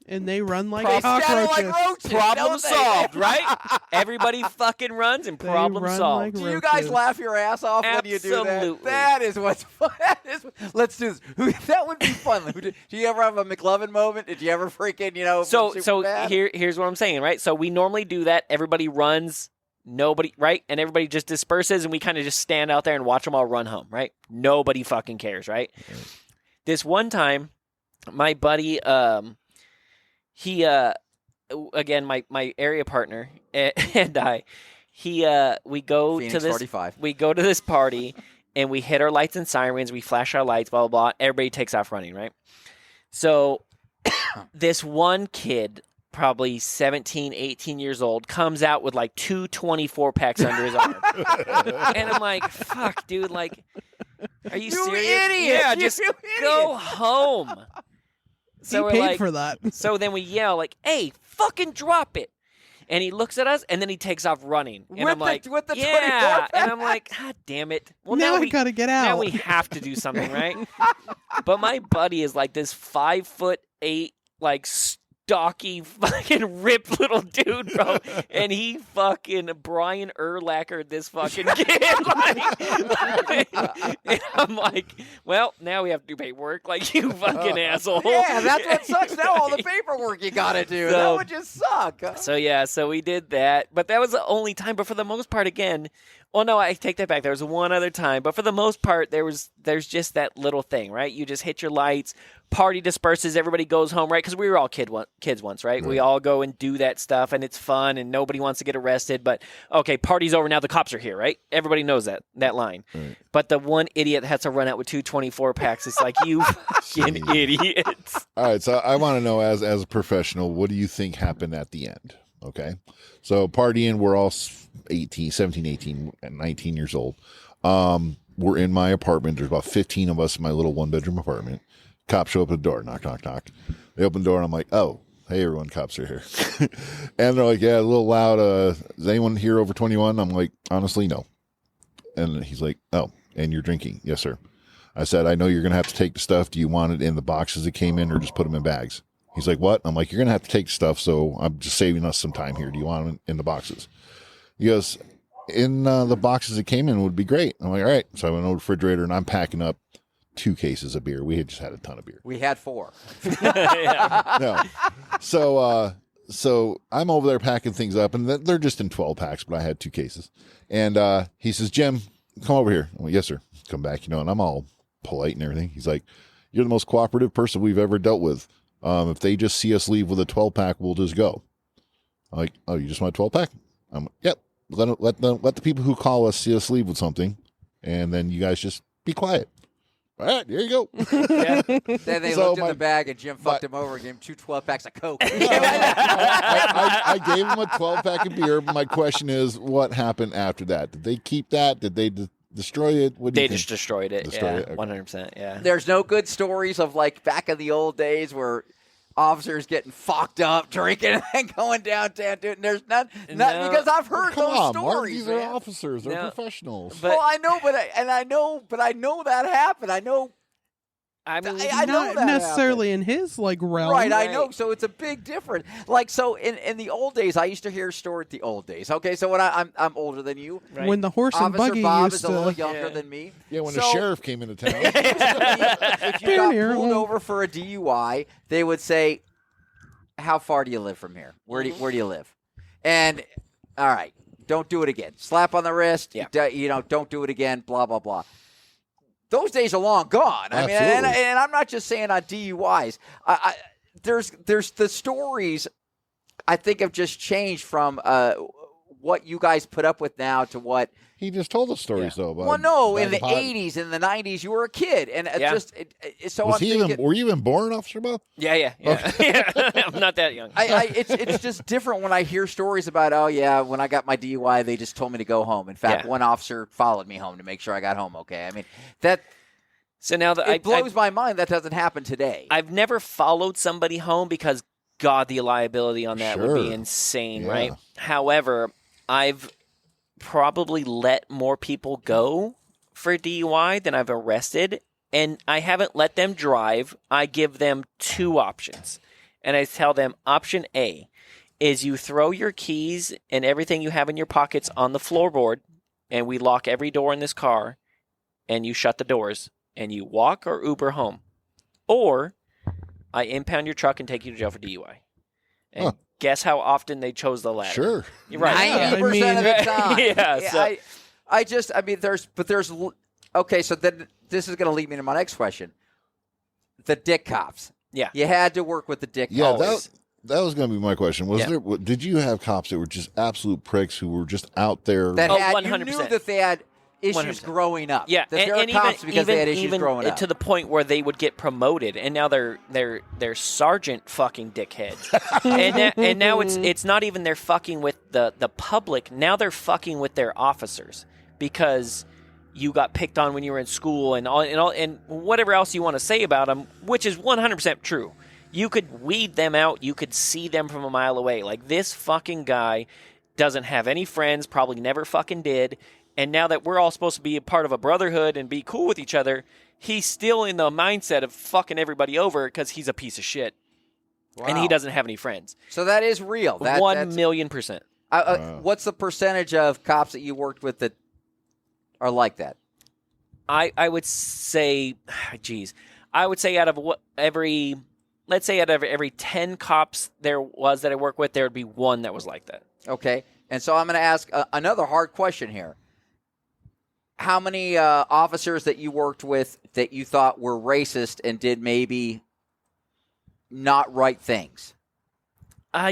And they run like Scatter cockroaches. like roaches. Problem don't they? solved, right? Everybody fucking runs and They problem run solved. like Do you guys roaches. laugh your ass off when you do that? Absolutely. That is what's fun. Let's do this. That would be fun. Do you ever have a McLovin moment? Did you ever freaking, So Superbad? here's what I'm saying, right? So we normally do that. Everybody runs, nobody, right? And everybody just disperses, and we kind of just stand out there and watch them all run home, right? Nobody fucking cares, right? This one time, my buddy, he again, my area partner and I, we go Phoenix to this 45. we go to this party and we hit our lights and sirens, we flash our lights, blah blah blah. Everybody takes off running, right? So this one kid, probably 17, 18 years old, comes out with like 2 24-packs under his arm. And I'm like, fuck, dude, like, are you You serious? idiot! Yeah, You just idiot! go home. So He we're paid like, for that. so then we yell like, "Hey, fucking drop it!" And he looks at us, and then he takes off running. And I'm like, with the "Yeah!" 24 And I'm like, "God damn it!" Well, now I we gotta get out. now we have to do something, right? But my buddy is like this 5'8", like stocky, fucking ripped little dude, bro. And he fucking Brian Urlacher this fucking kid. And I'm like, well, now we have to do paperwork, like, you fucking asshole. Yeah, that's what sucks now, all the paperwork you got to do. That So- would just suck. So yeah, so we did that, but that was the only time. But for the most part, again, well, no, I take that back. There was one other time, but for the most part, there's just that little thing, right? You just hit your lights, party disperses, everybody goes home, right? Because we were all kids once, right? We all go and do that stuff, and it's fun, and nobody wants to get arrested. But okay, party's over now. The cops are here, right? Everybody knows that line. Right. But the one idiot that has to run out with 2 24-packs, it's like, you fucking idiots. All right, so I want to know, as a professional, what do you think happened at the end? Okay, so partying, we're all 17, 18, and 19 years old. We're in my apartment. There's about 15 of us in my little one-bedroom apartment. Cops show up at the door. Knock, knock, knock. They open the door, and I'm like, oh, hey, everyone, cops are here. And they're like, yeah, a little loud. Is anyone here over 21? I'm like, honestly, no. And he's like, oh, and you're drinking? Yes, sir. I said, I know you're going to have to take the stuff. Do you want it in the boxes that came in or just put them in bags? He's like, what? I'm like, you're going to have to take stuff, so I'm just saving us some time here. Do you want them in the boxes? He goes, in the boxes that came in would be great. I'm like, all right. So I went over to the refrigerator, and I'm packing up 2 cases of beer. We had just had a ton of beer. We had 4. No. So I'm over there packing things up, and they're just in 12 packs, but I had 2 cases. And he says, Jim, come over here. I'm like, yes, sir. Come back, and I'm all polite and everything. He's like, you're the most cooperative person we've ever dealt with. If they just see us leave with a 12-pack, we'll just go. I'm like, oh, you just want a 12-pack? I'm like, yep. Let the people who call us see us leave with something, and then you guys just be quiet. All right, here you go. Yeah. Then they So looked in the bag, and Jim fucked him over and gave him 2 12-packs of Coke. I gave him a 12-pack of beer. But my question is, what happened after that? Did they keep that? Did they destroy it? What do They you just think? destroyed it. Destroyed Yeah, it, okay. 100%. Yeah. There's no good stories of, like, back in the old days where officers getting fucked up, drinking, and going downtown. Dude, there's none No. because I've heard Come those on, Mark. stories. These man. are officers. They're No. professionals. But- Well, I know, but I know that happened. I know, I mean, I know Not that necessarily in his realm. right? I Right. know. So it's a big difference. Like, so in the old days, I used to hear a story. The old days. Okay, so when I'm older than you. right. When the horse and Officer buggy Bob used is a little to. younger Yeah. than me. Yeah, when the So- sheriff came into town. If you got pulled over for a DUI, they would say, "How far do you live from here? Where do you live?" And all right, don't do it again. Slap on the wrist. Yeah. Don't do it again. Blah blah blah. Those days are long gone. I mean, Absolutely. and I'm not just saying on DUIs. There's the stories. I think have just changed from what you guys put up with now to what. He just told us stories, though. About Well, no, in the Pod- 80s, in the 90s, you were a kid, and Yeah. so Was I'm he thinking. even? Were you even born, Officer Bob? yeah. I'm not that young. It's just different when I hear stories about, oh yeah, when I got my DUI, they just told me to go home. In fact, Yeah. one officer followed me home to make sure I got home okay. I mean, that So now that it blows my mind that doesn't happen today. I've never followed somebody home because, God, the liability on that would be Sure. insane, Yeah. right? However, I've probably let more people go for DUI than I've arrested, and I haven't let them drive. I give them 2 options. and I tell them option A is you throw your keys and everything you have in your pockets on the floorboard, and we lock every door in this car, and you shut the doors, and you walk or Uber home. Or I impound your truck and take you to jail for DUI. And guess how often they chose the latter? Sure. You're right. 90% of the time. Yeah, so- there's okay, so then this is going to lead me to my next question. The dick cops. Yeah. You had to work with the dick Yeah, cops. that was going to be my question. Was Yeah. there? Did you have cops that were just absolute pricks who were just out there? That Oh, had, you 100%. knew that they had issues 100%. growing up. Yeah, that there are cops because they had issues growing up. to the point where they would get promoted, and now they're sergeant fucking dickheads, and now it's not even they're fucking with the public. Now they're fucking with their officers because you got picked on when you were in school and whatever else you want to say about them, which is 100% true. You could weed them out. You could see them from a mile away. Like, this fucking guy doesn't have any friends, probably never fucking did. And now that we're all supposed to be a part of a brotherhood and be cool with each other, he's still in the mindset of fucking everybody over because he's a piece of shit. Wow. And he doesn't have any friends. So that is real. 1,000,000%. What's the percentage of cops that you worked with that are like that? I would say, geez, I would say out of every 10 cops there was that I work with, there would be one that was like that. Okay. And so I'm going to ask another hard question here. How many officers that you worked with that you thought were racist and did maybe not right things?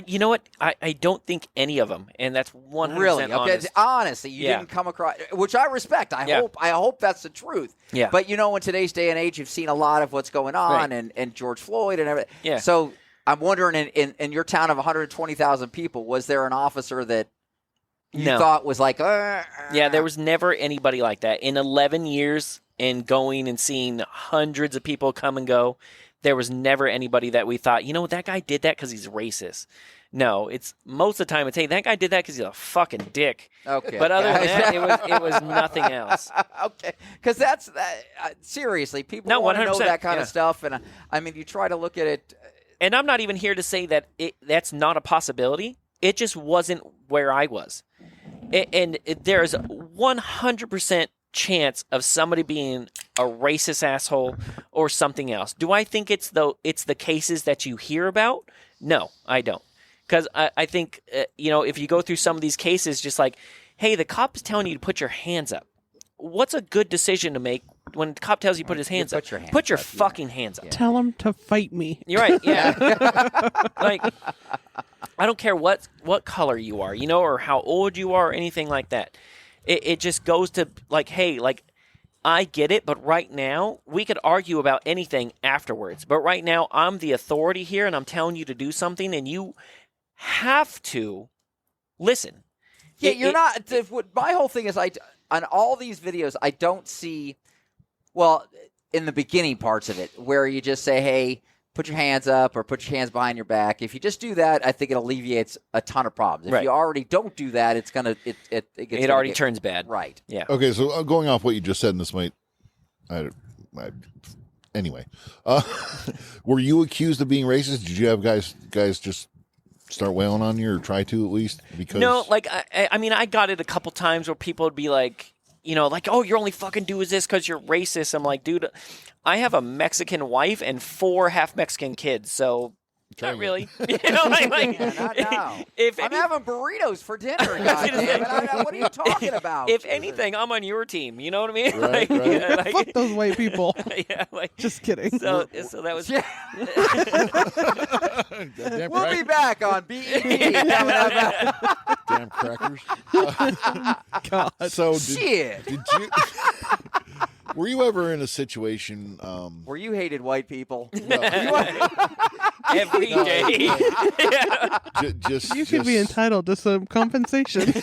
You know what? I don't think any of them, and that's 100% Really? Okay. honest. Honestly, you didn't come across, which I respect. I hope that's the truth. Yeah. But in today's day and age, you've seen a lot of what's going on, and George Floyd and everything. Yeah. So I'm wondering, in your town of 120,000 people, was there an officer that you thought was like, Yeah, there was never anybody like that. In 11 years and going and seeing hundreds of people come and go, there was never anybody that we thought, that guy did that because he's racist. No, it's most of the time it's, hey, that guy did that because he's a fucking dick. Okay. But other than that, it was nothing else. Okay. Because that's, seriously, people No, want to know 100%, that kind of stuff. And you try to look at it. And I'm not even here to say that that's not a possibility. It just wasn't where I was. And there's 100% chance of somebody being a racist asshole or something else. Do I think it's the cases that you hear about? No, I don't. Because I think, if you go through some of these cases, just like, hey, the cop is telling you to put your hands up. What's a good decision to make when the cop tells you to put his hands up? Put your fucking hands up. Tell him to fight me. You're right, yeah. Like, I don't care what color you are, or how old you are or anything like that. It just goes to, like, hey, like, I get it, but right now, we could argue about anything afterwards. But right now, I'm the authority here, and I'm telling you to do something, and you have to listen. Yeah, you're not. My whole thing is, on all these videos, I don't see, well, in the beginning parts of it, where you just say, hey, put your hands up or put your hands behind your back. If you just do that, I think it alleviates a ton of problems. If you already don't do that, it's gonna it already turns bad. Right. Yeah. Okay, so going off what you just said, and this might, anyway, were you accused of being racist? Did you have guys just start wailing on you, or try to at least? Because no, like I got it a couple times where people would be like, like, oh, you're only fucking doing this because you're racist. I'm like, dude, I have a Mexican wife and 4 half Mexican kids, so not really. Not now. I'm having burritos for dinner, goddammit. What are you talking about? If anything, I'm on your team. You know what I mean? Right, right. Yeah, Fuck those white people. Yeah, like, just kidding. So that was. Yeah. Damn We'll be back on BET. Damn crackers. God. So Shit. did you? Were you ever in a situation? Where you hated white people? Every day. You could be entitled to some compensation.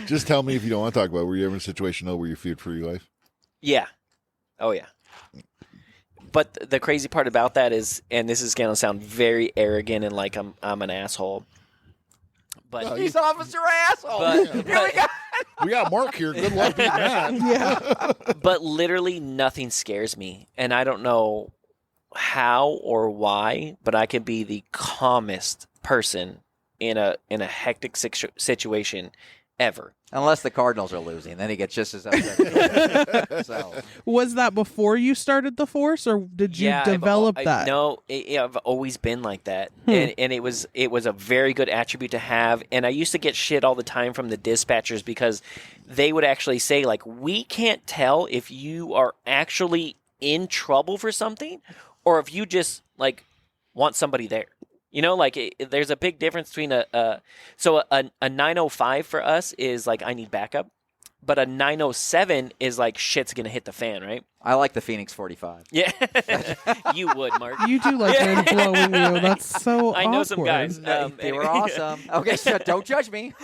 Just tell me if you don't want to talk about it. Were you ever in a situation where you feared for your life? Yeah. Oh, yeah. But the crazy part about that is, and this is going to sound very arrogant and like I'm an asshole. But Police officer asshole. We got Mark here. Good luck beating that. Yeah. But literally nothing scares me. And I don't know how or why, but I can be the calmest person in a hectic situation ever. Unless the Cardinals are losing, then he gets just as upset. So. Was that before you started the force, or did you develop that? No, I've always been like that, and it was a very good attribute to have. And I used to get shit all the time from the dispatchers because they would actually say, like, we can't tell if you are actually in trouble for something or if you just like want somebody there. You know, like there's a big difference between a 905 for us is like I need backup, but a 907 is like shit's gonna hit the fan, right? I like the Phoenix 45. Yeah, you would, Mark. You do like wind blowing you. That's so I know some guys. They were awesome. Okay, so don't judge me.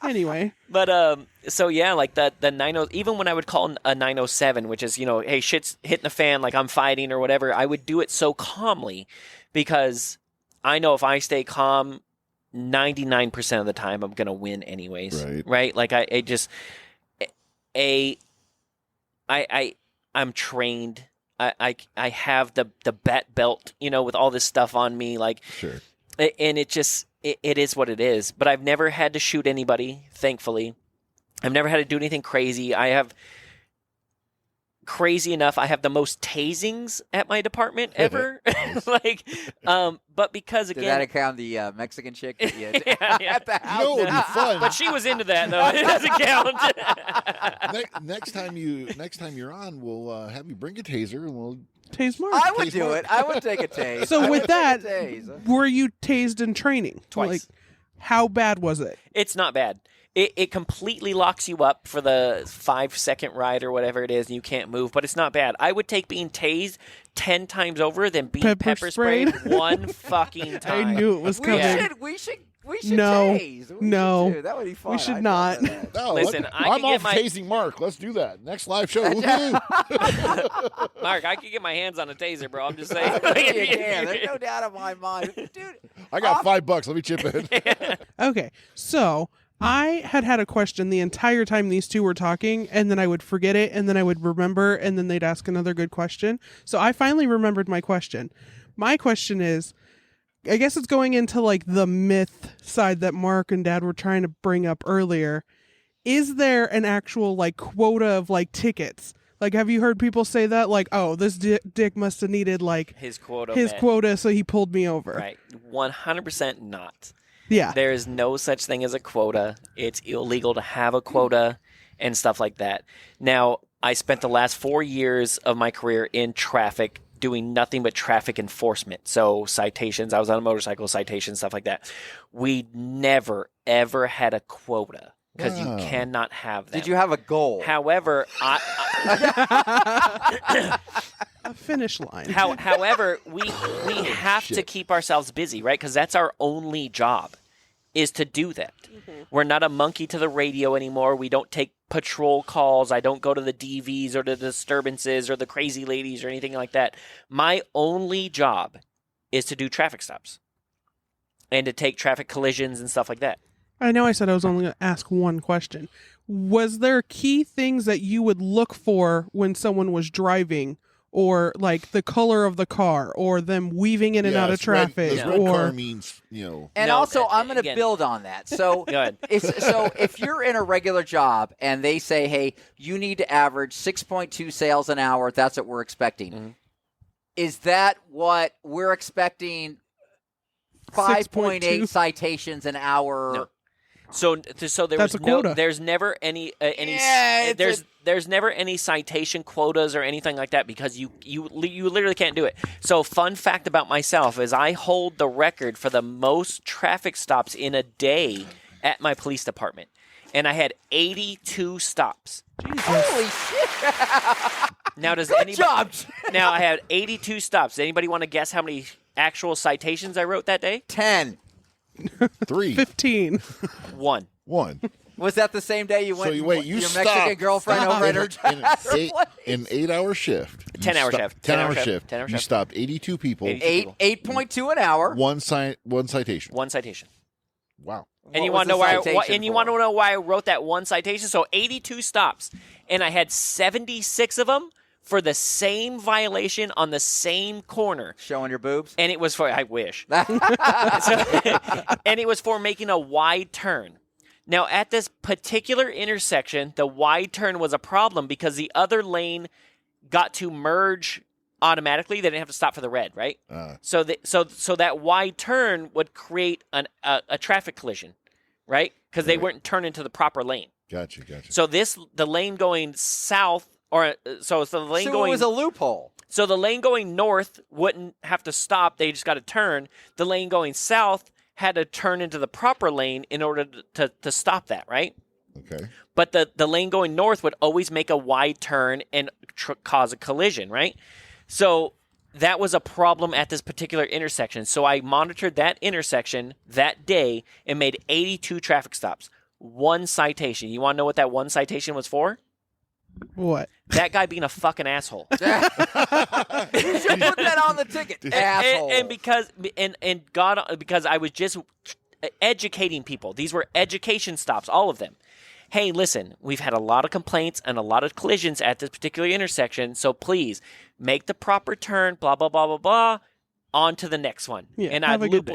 Anyway. But so yeah, like the 90, even when I would call a 907, which is, you know, hey, shit's hitting the fan, like I'm fighting or whatever, I would do it so calmly because I know if I stay calm 99% of the time, I'm going to win anyways. Right? Like I'm trained. I have the bat belt, you know, with all this stuff on me. Like, Sure. And it is what it is. But I've never had to shoot anybody, thankfully. I've never had to do anything crazy. Crazy enough, I have the most tasings at my department ever. Like, but because again, did that account the Mexican chick that you had yeah. at the house? You know what would be fun? But she was into that though. It doesn't count. Next time you're on, we'll have you bring a taser and we'll Tase Mark. I would do it. I would take a tase. So with that, tase. were you tased in training? Twice. Like, how bad was it? It's not bad. It completely locks you up for the 5-second ride or whatever it is, and you can't move. But it's not bad. I would take being tased 10 times over than being pepper sprayed one fucking time. I knew it was coming. We should No. tase. No. That would be fun. We should not. No, Listen, I I'm can off get my- tasing Mark. Let's do that. Next live show. Woohoo! Mark, I could get my hands on a taser, bro. I'm just saying. You can. There's no doubt in my mind. Dude, I got $5. Let me chip in. Okay, so I had a question the entire time these two were talking, and then I would forget it, and then I would remember, and then they'd ask another good question. So I finally remembered my question. My question is, I guess it's going into like the myth side that Mark and Dad were trying to bring up earlier. Is there an actual like quota of like tickets? Like, have you heard people say that? Like, oh, this dick must have needed like His quota. his met. quota, so he pulled me over. Right. 100% not. Yeah. There is no such thing as a quota. It's illegal to have a quota and stuff like that. Now, I spent the last 4 years of my career in traffic doing nothing but traffic enforcement. So citations, I was on a motorcycle, citations, stuff like that. We never, ever had a quota because you cannot have that. did you have a goal? However, A finish line. however, we have to keep ourselves busy, right? Because that's our only job, is to do that. Mm-hmm. We're not a monkey to the radio anymore. We don't take patrol calls. I don't go to the DVs or the disturbances or the crazy ladies or anything like that. My only job is to do traffic stops and to take traffic collisions and stuff like that. I know I said I was only going to ask one question. Was there key things that you would look for when someone was driving, or like the color of the car, or them weaving in and out of traffic? This red or car means, you know. And No, also, I'm going to again- build on that. So, Go ahead. so if you're in a regular job and they say, "Hey, you need to average 6.2 sales an hour," that's what we're expecting. Mm-hmm. Is that what we're expecting? 5.8 6.2? citations an hour. No. So there That's was a quota. there's never any Yeah, it's there's never any citation quotas or anything like that because you literally can't do it. So fun fact about myself is I hold the record for the most traffic stops in a day at my police department, and I had 82 stops. Holy shit! Now does Good anybody? job. Now I had 82 stops. Does anybody want to guess how many actual citations I wrote that day? 10. 3, 15. 1. 1. Was that the same day you went? So you wait. You your stopped Mexican girlfriend over at her in 8-hour shift. You 10-hour stopped- shift. 10-hour 10-hour shift. shift. 10-hour You shift. stopped 82 people. 82. 8.2 an hour. One citation. 1 citation. Wow. And you What want to know was why? the citation You want to for? know why I wrote that one citation? So 82 stops, and I had 76 of them for the same violation on the same corner. Showing your boobs? And it was for, I wish. And it was for making a wide turn. Now, at this particular intersection, the wide turn was a problem because the other lane got to merge automatically. They didn't have to stop for the red, right? So that wide turn would create a traffic collision, right? Because they weren't turned into the proper lane. Gotcha. So the lane going south, so the lane So going, it was a loophole. so the lane going north wouldn't have to stop. They just got to turn. The lane going south had to turn into the proper lane in order to stop that, right? Okay. But the lane going north would always make a wide turn and cause a collision, right? So that was a problem at this particular intersection. So I monitored that intersection that day and made 82 traffic stops. 1 citation. You want to know what that 1 citation was for? What? That guy being a fucking asshole. You should put that on the ticket. Asshole. And because I was just educating people. These were education stops, all of them. Hey, listen, we've had a lot of complaints and a lot of collisions at this particular intersection, so please make the proper turn, blah, blah, blah, blah, blah, on to the next one. Yeah, and have a good day.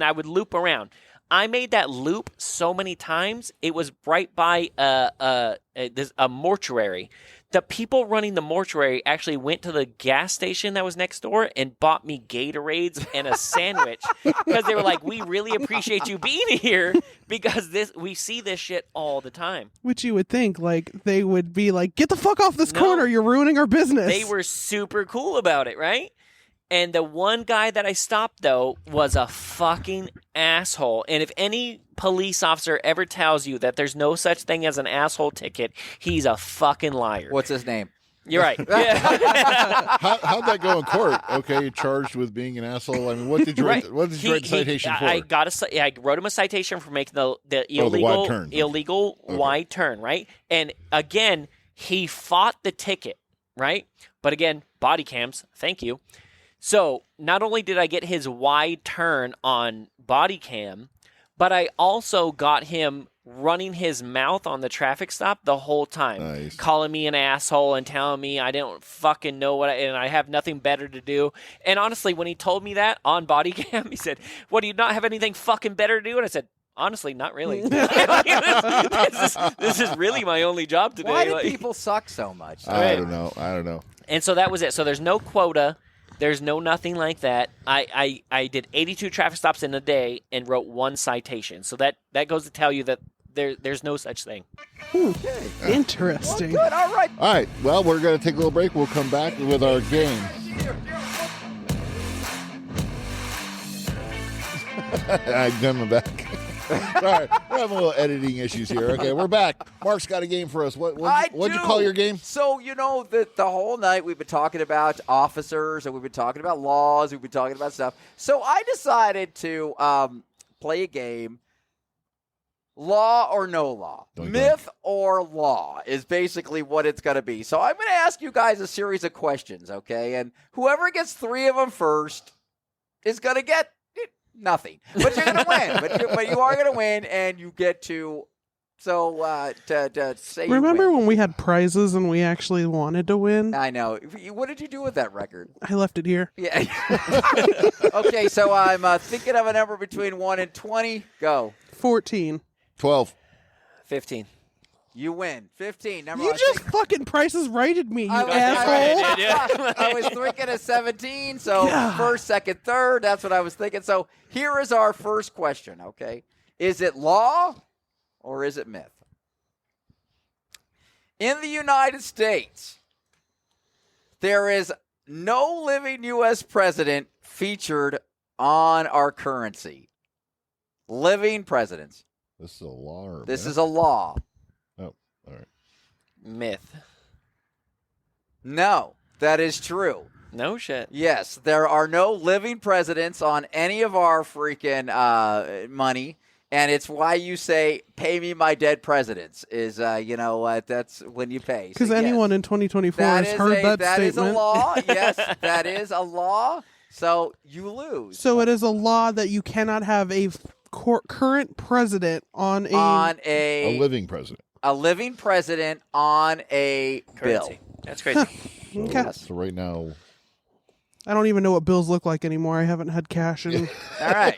I would loop around. I made that loop so many times. It was right by a mortuary. The people running the mortuary actually went to the gas station that was next door and bought me Gatorades and a sandwich because they were like, "We really appreciate you being here because we see this shit all the time." Which you would think, like, they would be like, get the fuck off this No. corner. You're ruining our business. They were super cool about it, right? And the one guy that I stopped, though, was a fucking asshole. And if any police officer ever tells you that there's no such thing as an asshole ticket, he's a fucking liar. What's his name? You're right. Yeah. How'd that go in court? Okay, you're charged with being an asshole. I mean, what did you write? What did you write the citation for? I wrote him a citation for making the illegal wide turn. Wide turn, right? And again, he fought the ticket, right? But again, body cams. Thank you. So not only did I get his wide turn on body cam, but I also got him running his mouth on the traffic stop the whole time, Nice. calling me an asshole and telling me I don't fucking know and I have nothing better to do. And honestly, when he told me that on body cam, he said, "What, do you not have anything fucking better to do?" And I said, "Honestly, not really. This is really my only job today." Why do people suck so much? I don't know. And so that was it. So there's no quota. There's no nothing like that. I did 82 traffic stops in a day and wrote 1 citation. So that goes to tell you that there's no such thing. Interesting. Good. All right. All right. Well, we're going to take a little break. We'll come back with our game. I'm coming back. All right, we're having a little editing issues here. Okay, we're back. Mark's got a game for us. What'd you call your game? So, the whole night we've been talking about officers and we've been talking about laws. We've been talking about stuff. So I decided to play a game, law or no law. Doink, Myth or law is basically what it's going to be. So I'm going to ask you guys a series of questions, okay? And whoever gets 3 of them first is going to get nothing. But you're going to win. But you are going to win, and you get to to say. Remember you win. when we had prizes and we actually wanted to win? I know. What did you do with that record? I left it here. Yeah. Okay, so I'm thinking of a number between 1 and 20. Go. 14. 12. 15. You win. 15. Number You I just think- fucking prices righted me, you I was- asshole. I was thinking of 17, so God. first, second, third. That's what I was thinking. So here is our first question, okay? Is it law or is it myth? In the United States, there is no living U.S. president featured on our currency. Living presidents. This is a law. Or This myth? is a law. Oh, all right. Myth. No, that is true. No shit. Yes, there are no living presidents on any of our freaking money, and it's why you say, pay me my dead presidents, is, that's when you pay. Because So, yes, anyone in 2024 that has is heard that that is statement. a law. Yes, that is a law. So you lose. So it is a law that you cannot have a current president on A living president. a living president on a Currency. bill. That's crazy. So, Okay. so right now, I don't even know what bills look like anymore. I haven't had cash in. All right.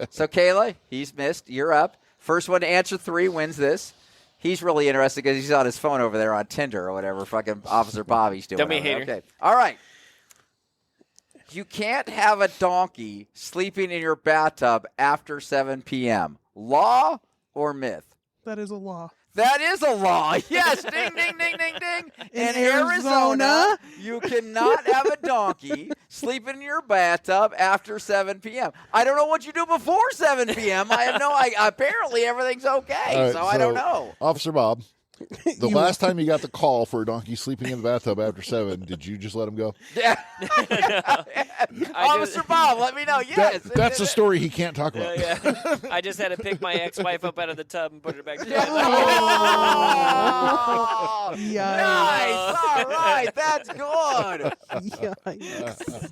So, Kayla, he's missed. You're up. First one to answer 3 wins this. He's really interested because he's on his phone over there on Tinder or whatever fucking Officer Bobby's doing. Don't be a over there. hater. Okay. All right. You can't have a donkey sleeping in your bathtub after 7 p.m. Law or myth? That is a law. That is a law. Yes. Ding, ding, ding, ding, ding. In Arizona, you cannot have a donkey sleeping in your bathtub after 7 p.m. I don't know what you do before 7 p.m. I have apparently everything's okay, All right, so I don't know. Officer Bob, the last time you got the call for a donkey sleeping in the bathtub after 7, did you just let him go? Yeah. Officer Bob, let me know. Yes. That's a story he can't talk about. Yeah. I just had to pick my ex-wife up out of the tub and put her back down. Oh, Yikes. nice. All right. That's good. Yikes.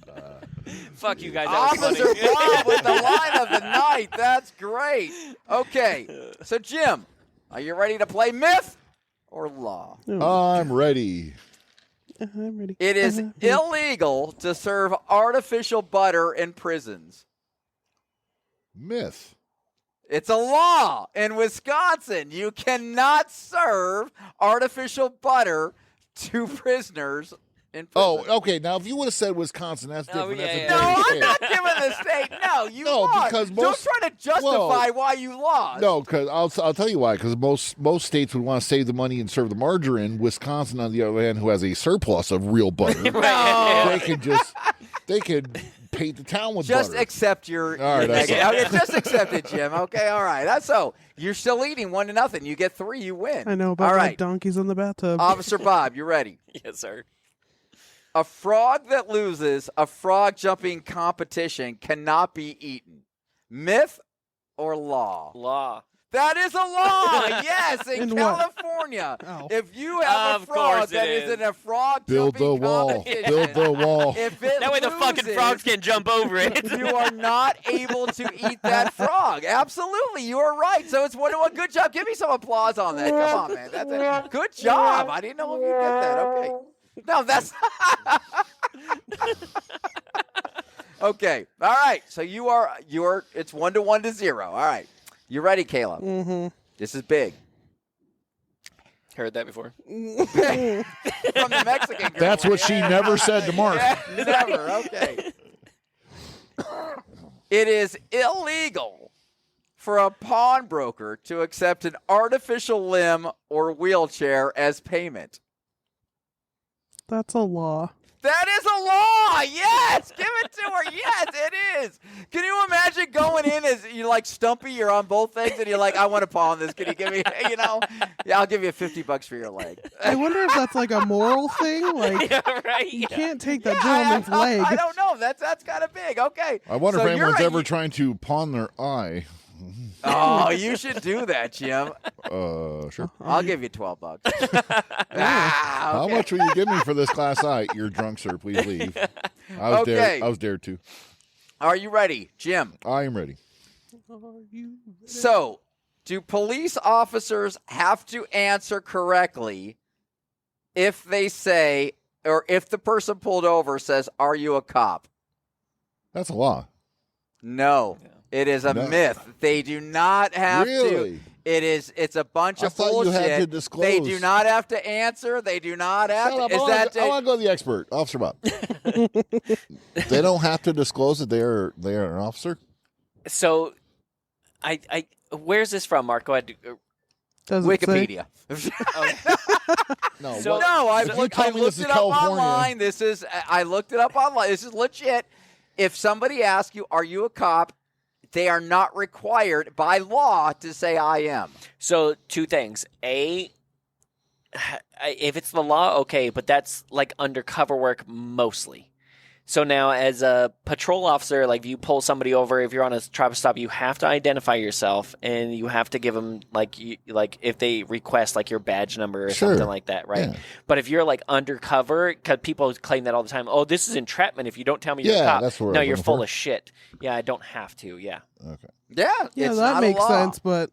Fuck you guys. That was Officer funny. Bob with the line of the night. That's great. Okay. So, Jim, are you ready to play myth or law? I'm ready. I'm ready. It is illegal to serve artificial butter in prisons. Myth. It's a law in Wisconsin. You cannot serve artificial butter to prisoners in prison. Oh, okay. Now, if you would have said Wisconsin, that's Oh, different. yeah, That's a yeah. No, different I'm state. not giving the state. No, you No, lost. because Don't most- try to justify why you lost. No, because I'll tell you why. Because most states would want to save the money and serve the margarine. Wisconsin, on the other hand, who has a surplus of real butter, they could paint the town with Just butter. accept your All right, negative. that's Okay, just accept it, Jim. Okay, all right. That's so. You're still leading 1-0. You get 3, you win. I know about All my right, donkeys in the bathtub. Officer Bob, you ready? Yes, sir. A frog that loses a frog jumping competition cannot be eaten. Myth or law? Law. That is a law. Yes, in In what? California. Oh. If you have Of a frog course it that is is. in a frog Build the jumping wall. competition, Build the wall. if it That way the fucking loses, frogs can't jump over it. you are not able to eat that frog. Absolutely, you are right. So it's 1-1. Good job. Give me some applause on that. Come on, man. That's it. Good job. I didn't know if you'd get that. Okay. No, that's okay. All right. So you're. It's 1-1 to 0. All right. You ready, Caleb? Mm-hmm. This is big. Heard that before. From the Mexican girl. That's what she never said to Mark. Yeah, never. Okay. It is illegal for a pawnbroker to accept an artificial limb or wheelchair as payment. That's a law. That is a law. Yes. Give it to her. Yes, it is. Can you imagine going in as you're like Stumpy, you're on both things, and you're like, I want to pawn this. Can you give me, yeah, I'll give you $50 for your leg. I wonder if that's like a moral thing. Like, Yeah, right. you Yeah. can't take that Yeah, gentleman's leg. I don't know. That's kind of big. Okay. I wonder So if anyone's you're- ever trying to pawn their eye. Oh, you should do that, Jim. Sure. I'll give you $12. Ah, How okay. much will you give me for this glass eye? You're drunk, sir. Please leave. I Okay. was dared to. Are you ready, Jim? I am ready. So, do police officers have to answer correctly if they say, or if the person pulled over says, "Are you a cop?" That's a law. No. It is a No. myth. They do not have Really? to. It's a bunch I of thought you bullshit. had to They disclose. do not have to answer. They do not have Shut up. to. Is I that want to go to the expert, Officer Bob. They don't have to disclose that they are an officer. So, I where's this from, Mark? Go ahead. Does it say? Wikipedia? No. So- what- No, I if you looked tell me this it is up California- online. I looked it up online. This is legit. If somebody asks you, "Are you a cop?" they are not required by law to say "I am." So, two things. A, if it's the law, okay, but that's like undercover work mostly. So now, as a patrol officer, like if you pull somebody over, if you're on a traffic stop, you have to identify yourself, and you have to give them like if they request like your badge number or Sure. something like that, right? Yeah. But if you're like undercover, because people claim that all the time. Oh, this is entrapment. If you don't tell me you're a Yeah, cop, that's what I no, was you're looking full for. of shit. Yeah, I don't have to. Yeah. Okay. Yeah, Yeah, it's that not makes a law. sense, but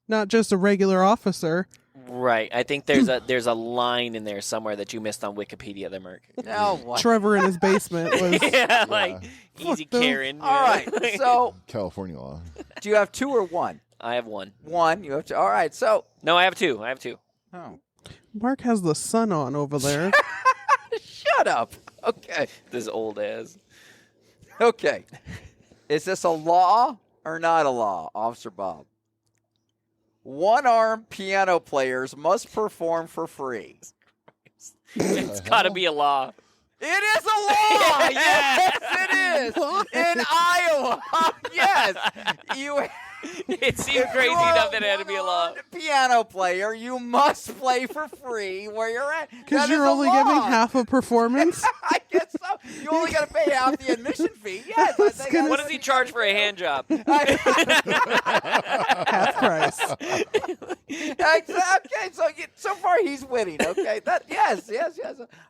not just a regular officer. Right. I think there's a line in there somewhere that you missed on Wikipedia there, Merc. No, what? Trevor in his basement was. Yeah, like easy them. Karen. All right. So, California law. do you have 2 or 1? I have one. 1. You have 2. All right. So, No, I have two. oh. Mark has the sun on over there. Shut up. Okay. This old ass. Okay. Is this a law or not a law, Officer Bob? One-armed piano players must perform for free. It's got to be a law. It is a law. Yes, it is. In Iowa. Yes. You. It seemed If crazy you're enough that it had to be a law. one-armed piano player, you must play for free where you're at. Because That you're is a only law. giving half a performance. I guess so. You only got to pay half the admission fee. Yes. I think gonna- What does he charge for a hand job? Half price. Okay, so far he's winning. Okay, yes.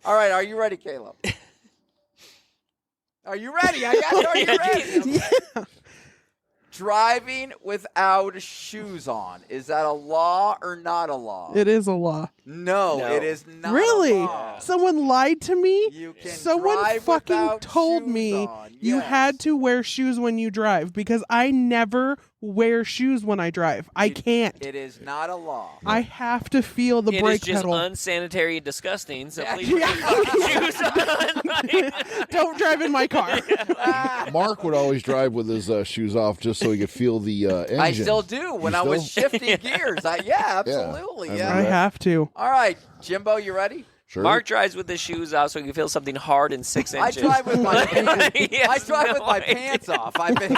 All right, are you ready, Caleb? Are you ready? Are you ready? Yeah. Driving without shoes on, is that a law or not a law? It is a law. No, No. it is not. Really? A law. Someone lied to me? You can Someone drive fucking without told shoes me on. you Yes. had to wear shoes when you drive because I never wear shoes when I drive. I can't. It is not a law. I have to feel the It is brake just pedal. unsanitary and disgusting. So Yeah. please put your fucking shoes on. Don't drive in my car. Mark would always drive with his shoes off just so he could feel the engine. I still do when You I was still? shifting gears. Yeah, absolutely. I Yeah. I have to. All right, Jimbo, you ready? Sure. Mark drives with his shoes off so he can feel something hard and 6 I inches. drive with my pants. He has I drive no with my idea. pants off. I've been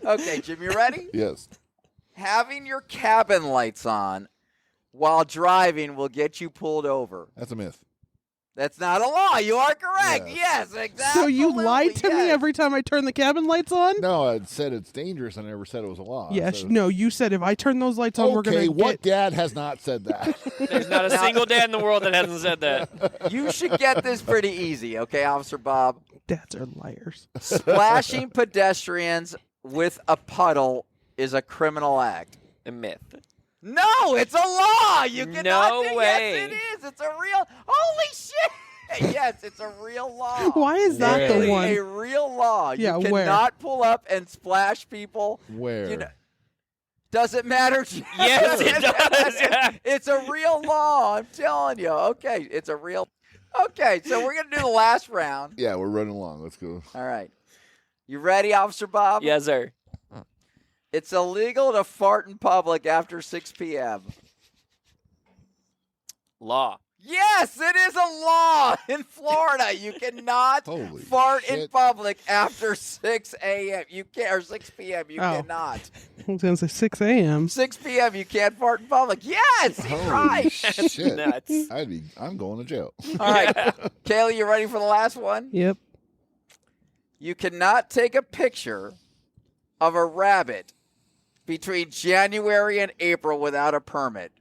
Okay, Jim, you ready? Yes. Having your cabin lights on while driving will get you pulled over. That's a myth. That's not a law. You are correct. Yes. Yes, exactly. So you lied to me every time I turn the cabin lights on? No, I said it's dangerous. I never said it was a law. I Yes. said- No, you said if I turn those lights on, we're Okay, going to what dad has not said that? There's not a single dad in the world that hasn't said that. You should get this pretty easy, okay, Officer Bob? Dads are liars. Splashing pedestrians with a puddle is a criminal act. A myth. No, it's a law. You cannot No do way. Yes, it is. It's a real. Holy shit. Yes, it's a real law. Why is that It the is one? a real law. Yeah, you where? cannot pull up and splash people. Where? You know, does it matter? Yes, it does. Yeah. It's a real law. I'm telling you. Okay, it's a real. Okay, so we're gonna do the last round. Yeah, we're running along. Let's go. All right. You ready, Officer Bob? Yes, sir. It's illegal to fart in public after 6 p.m. Law. Yes, it is a law in Florida. You cannot Holy fart in shit. public after 6 a.m. You can't, or 6 p.m. You Oh. cannot. I was going to say 6 a.m. 6 p.m. You can't fart in public. Yes, you're Holy right. shit. Nuts. I'm going to jail. All right, Kaylee, you ready for the last one? Yep. You cannot take a picture of a rabbit between January and April without a permit.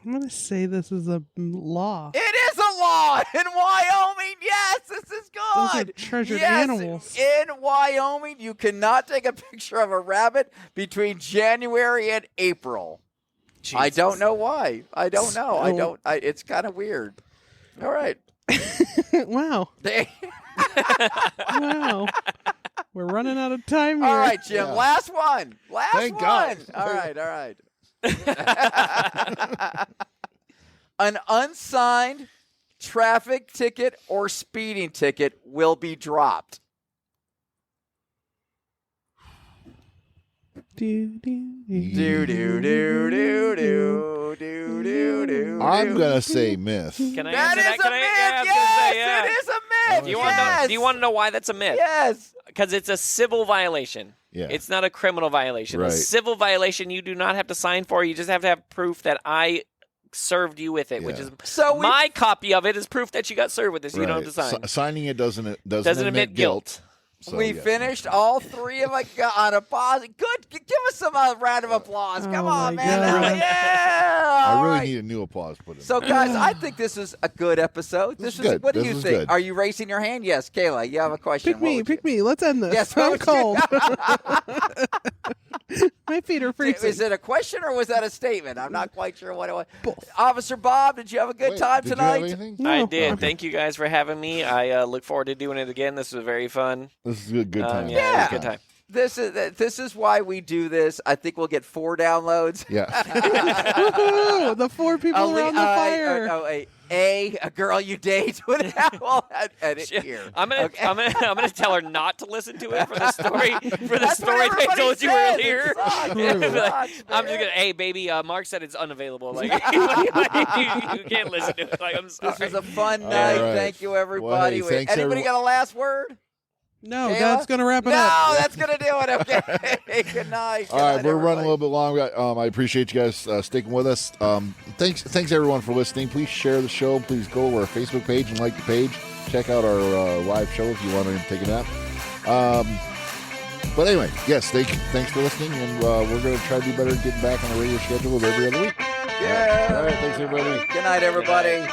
I'm going to say this is a law. It is a law in Wyoming. Yes, this is Those are good. treasured Yes, animals. in Wyoming, you cannot take a picture of a rabbit between January and April. I don't know why. I don't know. It's kind of weird. All right. Wow. Wow. We're running out of time here. All right, Jim. Yeah. Last one. Last Thank one. God. All right. An unsigned traffic ticket or speeding ticket will be dropped. Do, do, Do do do do do do do do. I'm going to say myth. Can I That answer is that? a Can I? myth. Yeah, I was Yes, gonna say, yeah. it is a myth. Do you want to yes. know? Do you want to know why that's a myth? Yes. Because it's a civil violation. Yeah. It's not a criminal violation. A Right. civil violation you do not have to sign for. You just have to have proof that I served you with it, which Yeah. is So we my copy of it is proof that you got served with this. You don't have to Right. sign. Signing it doesn't Admit guilt. So, we yeah. finished all three of us on a positive. Good. Give us some round of applause. Come Oh on, my man. God. Yeah. I All really right. need a new applause put in. So, guys, I think this is a good episode. This is is good. What do This you is think? good. Are you raising your hand? Yes, Kayla. You have a question. Pick me. Let's end this. Yes, I'm what would you- cold. My feet are freezing. Is it a question or was that a statement? I'm not quite sure what it was. Officer Bob, did you have a good time Did you tonight? have anything? No. I did. Thank you guys for having me. I look forward to doing it again. This was very fun. This is a good time. Yeah, it was a good time. This is why we do this. I think we'll get 4 downloads. Yeah. Woohoo! The 4 people around the fire. A girl you date would have well, edit here. I'm gonna tell her not to listen to it for the story That's what I everybody told you says. earlier. It sucks. I'm It just sucks, gonna, man. hey baby, Mark said it's unavailable. Like you can't listen to it. Like I'm sorry. This was a fun All night. right. Thank you, everybody. Well, hey, thanks, Anybody everyone. got a last word? No, Kayla? that's going to wrap it No, up. that's gonna do it. Okay. Good night. All right, we're running a little bit long. I appreciate you guys sticking with us. Thanks everyone for listening. Please share the show. Please go to our Facebook page and like the page. Check out our live show if you want to take a nap. But anyway, yes, thanks for listening, and we're going to try to do better at getting back on a regular schedule of every other week. Yeah. All right, thanks everybody. Good night, everybody.